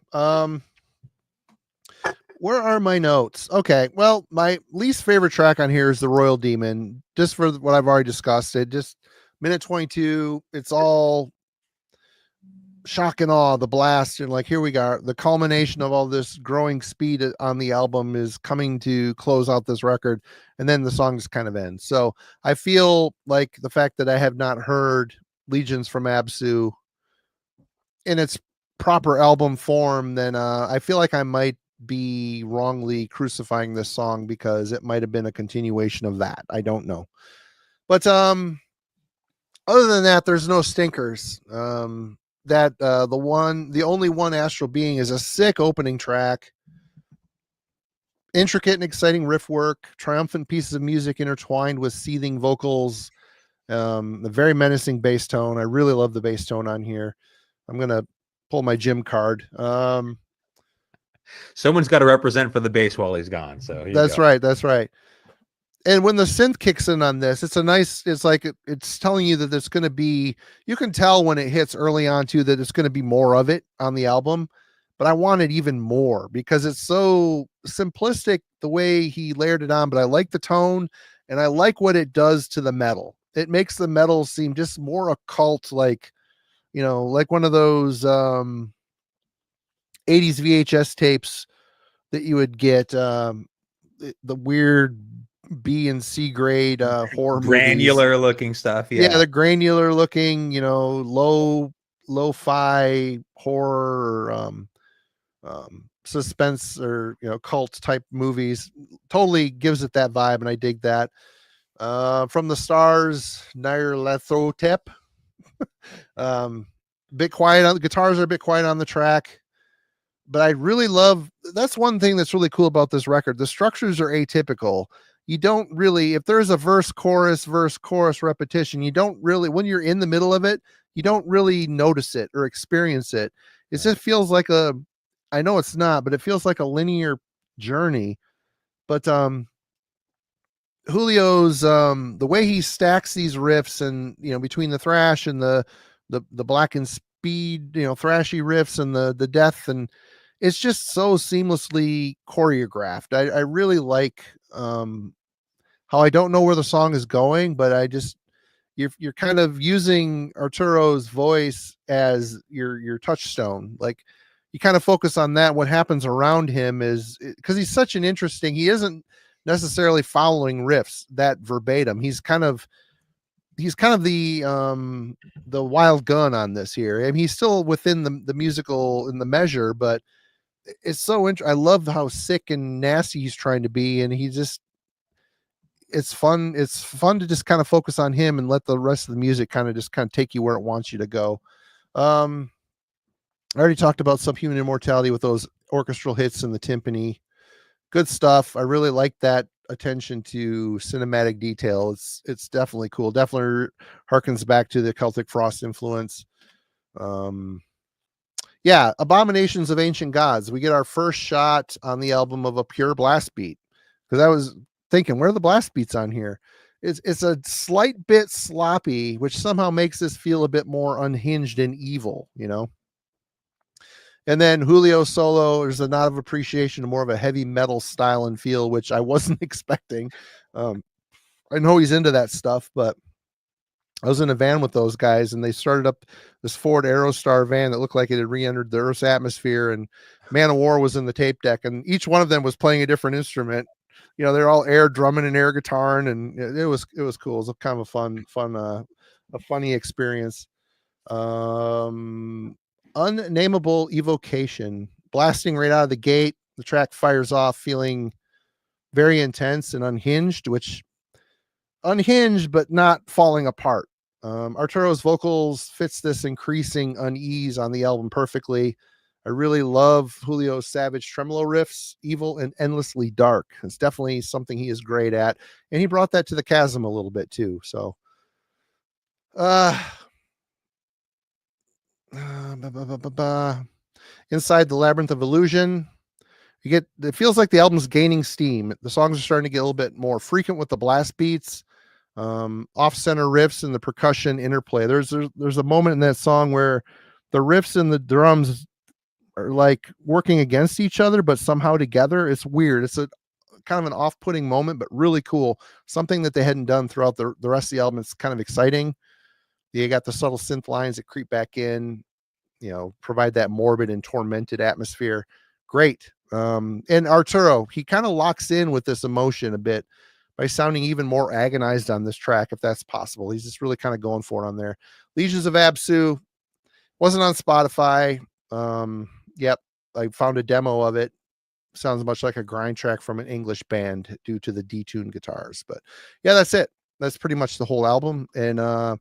where are my notes? Okay, well, my least favorite track on here is the Royal Demon. Just for what I've already discussed. It just minute 22. It's all shock and awe, the blast, and like here we go. The culmination of all this growing speed on the album is coming to close out this record, and then the song just kind of ends. So I feel like the fact that I have not heard Legions from Absu in its proper album form, then I feel like I might be wrongly crucifying this song because it might have been a continuation of that. I don't know. But other than that, there's no stinkers. The only one Astral Being is a sick opening track. Intricate and exciting riff work, triumphant pieces of music intertwined with seething vocals, a very menacing bass tone. I really love the bass tone on here. I'm going to pull my Jim card. Someone's got to represent for the bass while he's gone. So that's right. That's right. And when the synth kicks in on this, it's telling you that there's going to be, you can tell when it hits early on too, that it's going to be more of it on the album, but I wanted even more because it's so simplistic the way he layered it on, but I like the tone and I like what it does to the metal. It makes the metal seem just more occult, like one of those 80s VHS tapes that you would get, the weird B and C grade horror granular movies. Looking stuff. Yeah, the granular looking, lo-fi horror, suspense or cult type movies. Totally gives it that vibe, and I dig that. From the Stars, Cenotaph. Bit quiet on the guitars, are a bit quiet on the track, but I really love. That's one thing that's really cool about this record. The structures are atypical. You don't really, if there's a verse, chorus repetition, you don't really, when you're in the middle of it, you don't really notice it or experience it. It just feels like I know it's not, but it feels like a linear journey. But Julio's, the way he stacks these riffs and, between the thrash and the black and speed, thrashy riffs and the death, and it's just so seamlessly choreographed. I really like how I don't know where the song is going, but you're kind of using Arturo's voice as your touchstone. Like you kind of focus on that. What happens around him is because he's such an interesting, he isn't necessarily following riffs that verbatim. He's kind of the wild gun on this here. I mean, he's still within the musical in the measure, but it's so I love how sick and nasty he's trying to be, and it's fun to just kind of focus on him and let the rest of the music kind of take you where it wants you to go. I already talked about Subhuman Immortality with those orchestral hits and the timpani. Good stuff. I really like that attention to cinematic detail. It's definitely cool. Definitely harkens back to the Celtic Frost influence. Abominations of Ancient Gods. We get our first shot on the album of a pure blast beat, because I was thinking, where are the blast beats on here? It's a slight bit sloppy, which somehow makes this feel a bit more unhinged and evil, And then Julio solo, there's a nod of appreciation to more of a heavy metal style and feel, which I wasn't expecting. I know he's into that stuff, but I was in a van with those guys, and they started up this Ford Aerostar van that looked like it had re-entered the Earth's atmosphere, and Man of War was in the tape deck, and each one of them was playing a different instrument. You know, they're all air drumming and air guitaring, and it was cool. It was kind of a funny experience. Unnameable Evocation, blasting right out of the gate. The track fires off feeling very intense and unhinged, but not falling apart. Arturo's vocals fits this increasing unease on the album perfectly. I really love Julio's savage tremolo riffs, evil and endlessly dark. It's definitely something he is great at, and he brought that to the Chasm a little bit too. So Inside the Labyrinth of Illusion, it feels like the album's gaining steam. The songs are starting to get a little bit more frequent with the blast beats, off-center riffs, and the percussion interplay. There's a moment in that song where the riffs and the drums are like working against each other, but somehow together. It's weird. It's a kind of an off-putting moment, but really cool. Something that they hadn't done throughout the rest of the album. It's kind of exciting. You got the subtle synth lines that creep back in, provide that morbid and tormented atmosphere. Great. And Arturo, he kind of locks in with this emotion a bit by sounding even more agonized on this track, if that's possible. He's just really kind of going for it on there. Legions of Absu wasn't on Spotify. Yep, I found a demo of it. Sounds much like a grind track from an English band due to the detuned guitars. But yeah, that's it. That's pretty much the whole album. And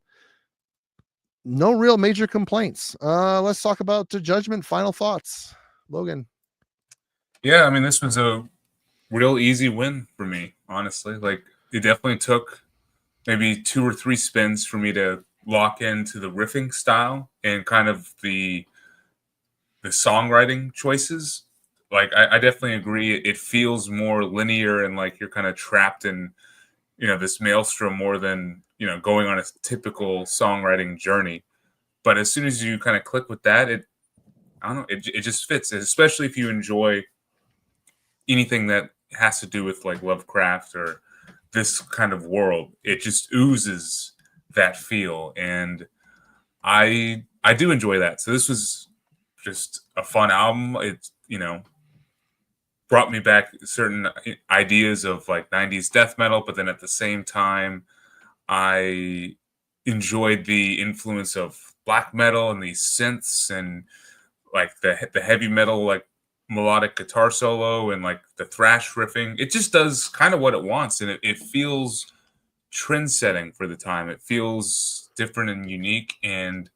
no real major complaints. Let's talk about the Judgment. Final thoughts, Logan. Yeah, I mean, this was a real easy win for me, honestly. Like, it definitely took maybe 2 or 3 spins for me to lock into the riffing style and kind of the songwriting choices. Like, I definitely agree. It feels more linear and like you're kind of trapped in, this maelstrom more than, going on a typical songwriting journey. But as soon as you kind of click with that, it just fits, especially if you enjoy anything that has to do with like Lovecraft or this kind of world. It just oozes that feel, and I do enjoy that. So this was just a fun album. It brought me back certain ideas of like 90s death metal, but then at the same time I enjoyed the influence of black metal and these synths and like the heavy metal, like melodic guitar solo and like the thrash riffing. It just does kind of what it wants, and it feels trend setting for the time. It feels different and unique. And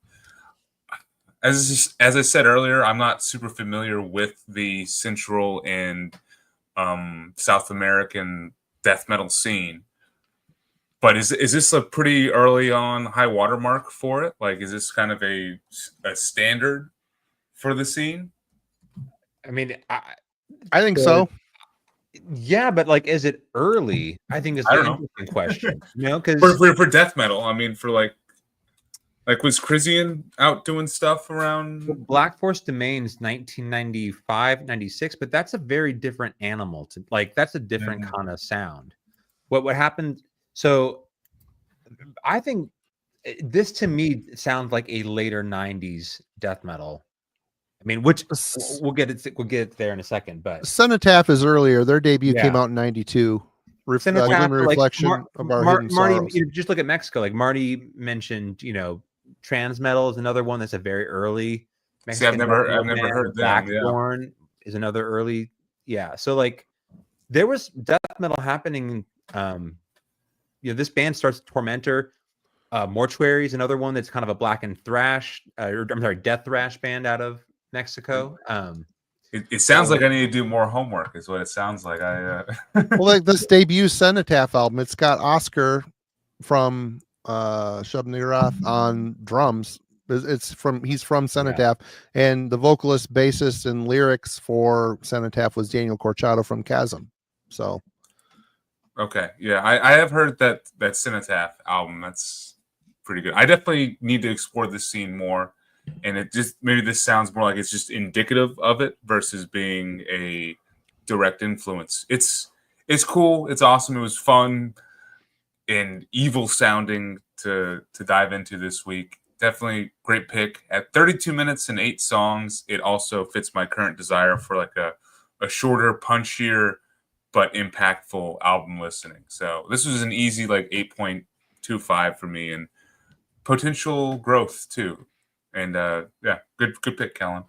as I said earlier, I'm not super familiar with the Central and South American death metal scene. But is this a pretty early on high watermark for it? Like, is this kind of a standard for the scene? I mean, I think so. Yeah, but like, is it early? I think it's an interesting question. Because for death metal, I mean, for like was Crisian out doing stuff around? Black Force Domain's 1995, 96, but that's a very different animal. That's a different kind of sound. What happened? So I think this to me sounds like a later 90s death metal. I mean, which we'll get it there in a second, but Cenotaph is earlier. Their debut came out in 92. Reflection of our hidden sorrows. Just look at Mexico. Like Marty mentioned, trans metal is another one that's a very early Mexican. See, I've never heard that. Backborn is another early. Yeah. So like there was death metal happening. This band starts Tormentor. Mortuary is another one that's kind of a black and thrash, death thrash band out of Mexico. It sounds like I need to do more homework, is what it sounds like. Well, like this debut Cenotaph album, it's got Oscar from Shub Niggurath on drums. He's from Cenotaph, and the vocalist, bassist, and lyrics for Cenotaph was Daniel Corchado from Chasm. So, okay, yeah, I have heard that Cenotaph album. That's pretty good. I definitely need to explore this scene more and it just maybe this sounds more like it's just indicative of it versus being a direct influence. It's cool. It's awesome. It was fun and evil sounding to dive into this week. Definitely great pick. At 32 minutes and 8 songs, it also fits my current desire for like a shorter, punchier, but impactful album listening. So this was an easy like 8.25 for me, and potential growth too. And yeah, good pick, Kellen.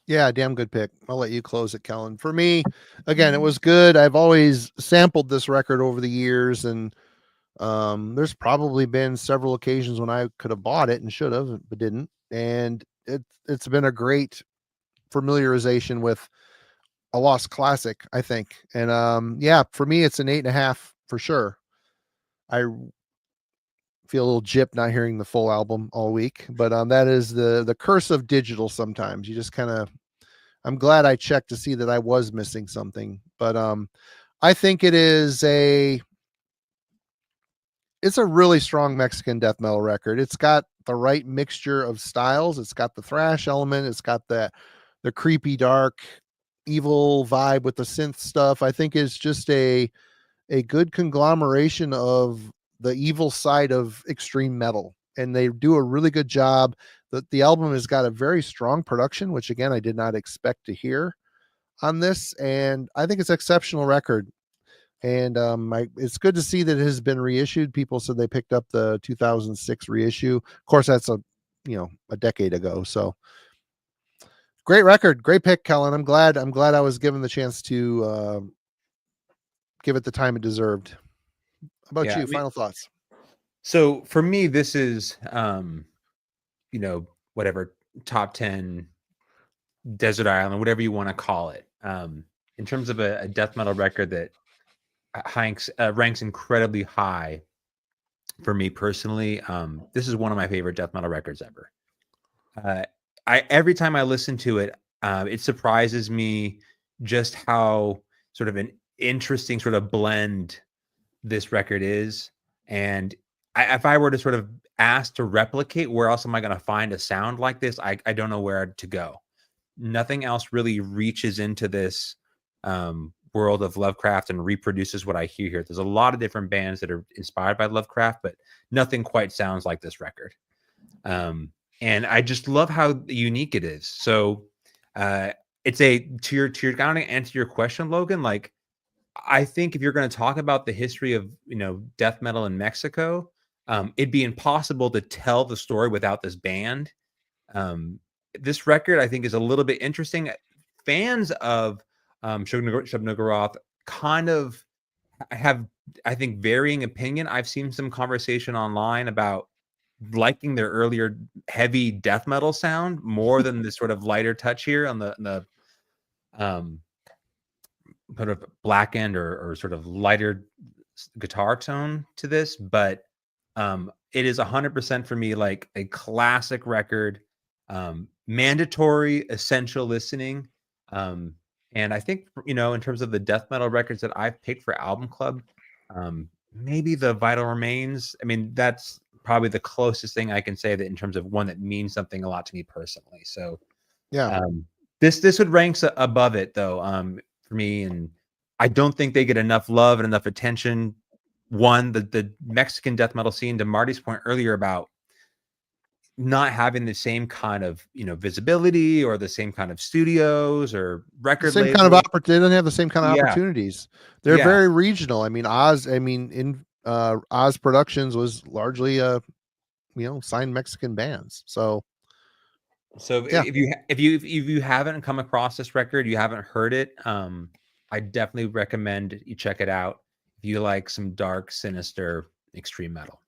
Yeah, damn good pick. I'll let you close it, Kellen. For me, again, it was good. I've always sampled this record over the years, and there's probably been several occasions when I could have bought it and should have, but didn't. And it's been a great familiarization with a lost classic, I think. And yeah, for me, it's an 8.5 for sure. I feel a little gypped not hearing the full album all week, but that is the curse of digital. Sometimes you just kind of, I'm glad I checked to see that I was missing something, but I think it's a really strong Mexican death metal record. It's got the right mixture of styles. It's got the thrash element. It's got the creepy, dark, evil vibe with the synth stuff. I think it's just a good conglomeration of the evil side of extreme metal, and they do a really good job. The album has got a very strong production, which again I did not expect to hear on this, and I think it's an exceptional record. And it's good to see that it has been reissued. People said they picked up the 2006 reissue. Of course, that's a decade ago. So great record, great pick, Kellen. I'm glad I was given the chance to give it the time it deserved. How about you? Final thoughts? So for me, this is whatever top 10 desert island, whatever you want to call it. In terms of a death metal record that ranks incredibly high for me personally. This is one of my favorite death metal records ever. Every time I listen to it, it surprises me just how sort of an interesting sort of blend this record is. And if I were to sort of ask to replicate, where else am I going to find a sound like this? I don't know where to go. Nothing else really reaches into this world of Lovecraft and reproduces what I hear here. There's a lot of different bands that are inspired by Lovecraft, but nothing quite sounds like this record. And I just love how unique it is. So it's to your kind of answer your question, Logan. Like, I think if you're going to talk about the history of death metal in Mexico, it'd be impossible to tell the story without this band. This record, I think, is a little bit interesting. Fans of Shub Niggurath kind of have, I think, varying opinion. I've seen some conversation online about liking their earlier heavy death metal sound more than this sort of lighter touch here on the sort of blackened or sort of lighter guitar tone to this. But it is 100% for me like a classic record, mandatory, essential listening. And I think, in terms of the death metal records that I've picked for Album Club, maybe the Vital Remains. I mean, that's probably the closest thing I can say that in terms of one that means something a lot to me personally. So yeah, this would rank above it though, for me. And I don't think they get enough love and enough attention. One, the Mexican death metal scene, to Marty's point earlier about not having the same kind of visibility or the same kind of studios or record same labels. kind of they don't have the same kind of opportunities. They're very regional. I mean, Oz Productions was largely signed Mexican bands. So yeah. if you haven't come across this record, you haven't heard it, I definitely recommend you check it out if you like some dark, sinister, extreme metal.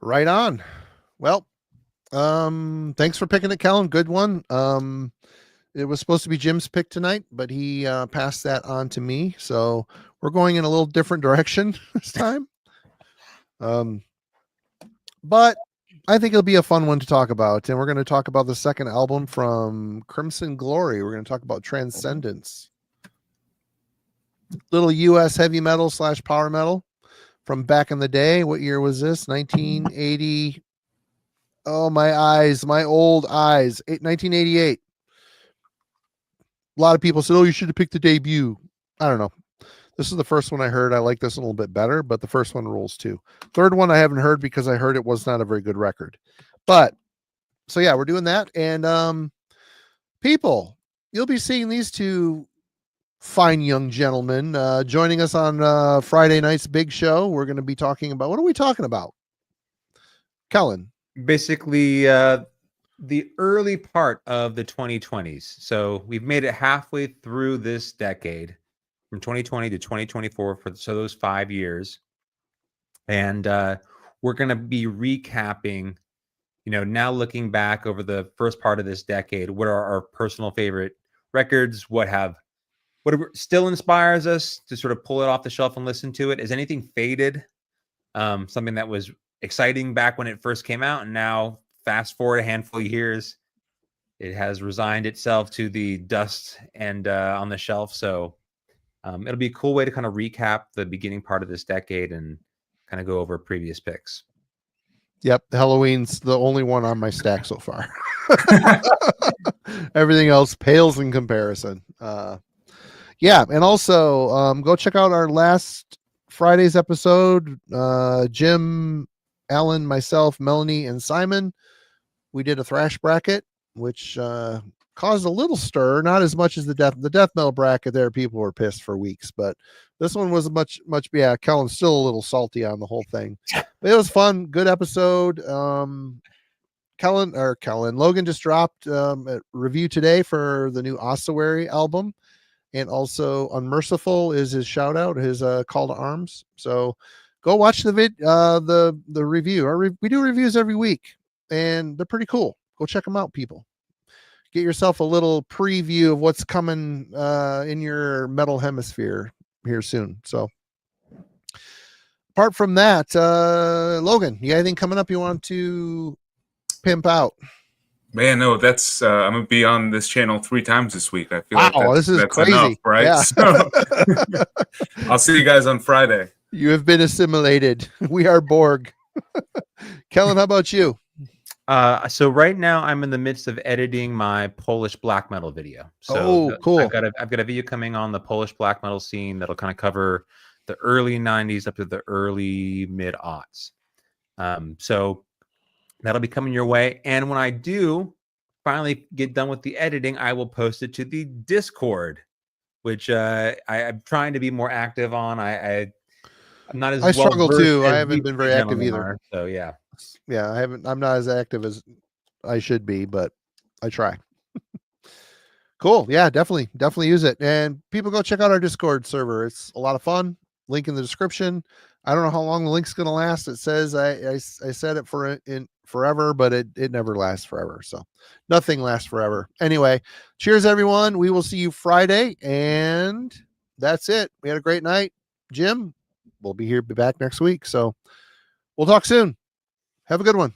Right on. Well, thanks for picking it, Kellen. Good one. It was supposed to be Jim's pick tonight, but he passed that on to me. So we're going in a little different direction this time. But I think it'll be a fun one to talk about. And we're going to talk about the second album from Crimson Glory. We're going to talk about Transcendence. Little US heavy metal / power metal from back in the day. What year was this? 1980. Oh, my eyes, my old eyes. 1988. A lot of people said, "Oh, you should have picked the debut." I don't know. This is the first one I heard. I like this a little bit better, but the first one rules too. Third one I haven't heard because I heard it was not a very good record. But so yeah, we're doing that. And people, you'll be seeing these two fine young gentlemen joining us on Friday night's big show. We're going to be talking about, what are we talking about? Kellen. Basically, the early part of the 2020s. So we've made it halfway through this decade, from 2020 to 2024, for those 5 years. And we're going to be recapping, now looking back over the first part of this decade, what are our personal favorite records? What still inspires us to sort of pull it off the shelf and listen to it? Is anything faded? Something that was exciting back when it first came out, and now fast forward a handful of years, it has resigned itself to the dust and on the shelf. So it'll be a cool way to kind of recap the beginning part of this decade and kind of go over previous picks. Yep, Halloween's the only one on my stack so far. Everything else pales in comparison. Yeah, and also go check out our last Friday's episode. Jim, Alan, myself, Melanie, and Simon. We did a thrash bracket, which caused a little stir, not as much as the death metal bracket. There, people were pissed for weeks, but this one was much. Yeah, Kellen's still a little salty on the whole thing, but it was fun. Good episode. Logan just dropped a review today for the new Ossuary album, and also Unmerciful is his shout out, his call to arms. So go watch the review. We do reviews every week, and they're pretty cool. Go check them out, people. Get yourself a little preview of what's coming in your metal hemisphere here soon. So apart from that, Logan, you got anything coming up you want to pimp out? Man, no, that's I'm gonna be on this channel 3 times this week. I feel wow, like this is that's crazy, enough, right? Yeah. So, I'll see you guys on Friday. You have been assimilated. We are Borg. Kellen, how about you? So right now I'm in the midst of editing my Polish black metal video. So cool. I've got a video coming on the Polish black metal scene that'll kind of cover the early 90s up to the early mid aughts. So that'll be coming your way. And when I do finally get done with the editing, I will post it to the Discord, which I'm trying to be more active on. I'm not as I struggle too. I as haven't been very active either. are, so yeah. I'm not as active as I should be, but I try. Cool. Yeah, definitely use it. And people go check out our Discord server. It's a lot of fun. Link in the description. I don't know how long the link's going to last. It says I said it for in forever, but it never lasts forever. So nothing lasts forever. Anyway, cheers everyone. We will see you Friday, and that's it. We had a great night. Jim, we'll be back next week. So we'll talk soon. Have a good one.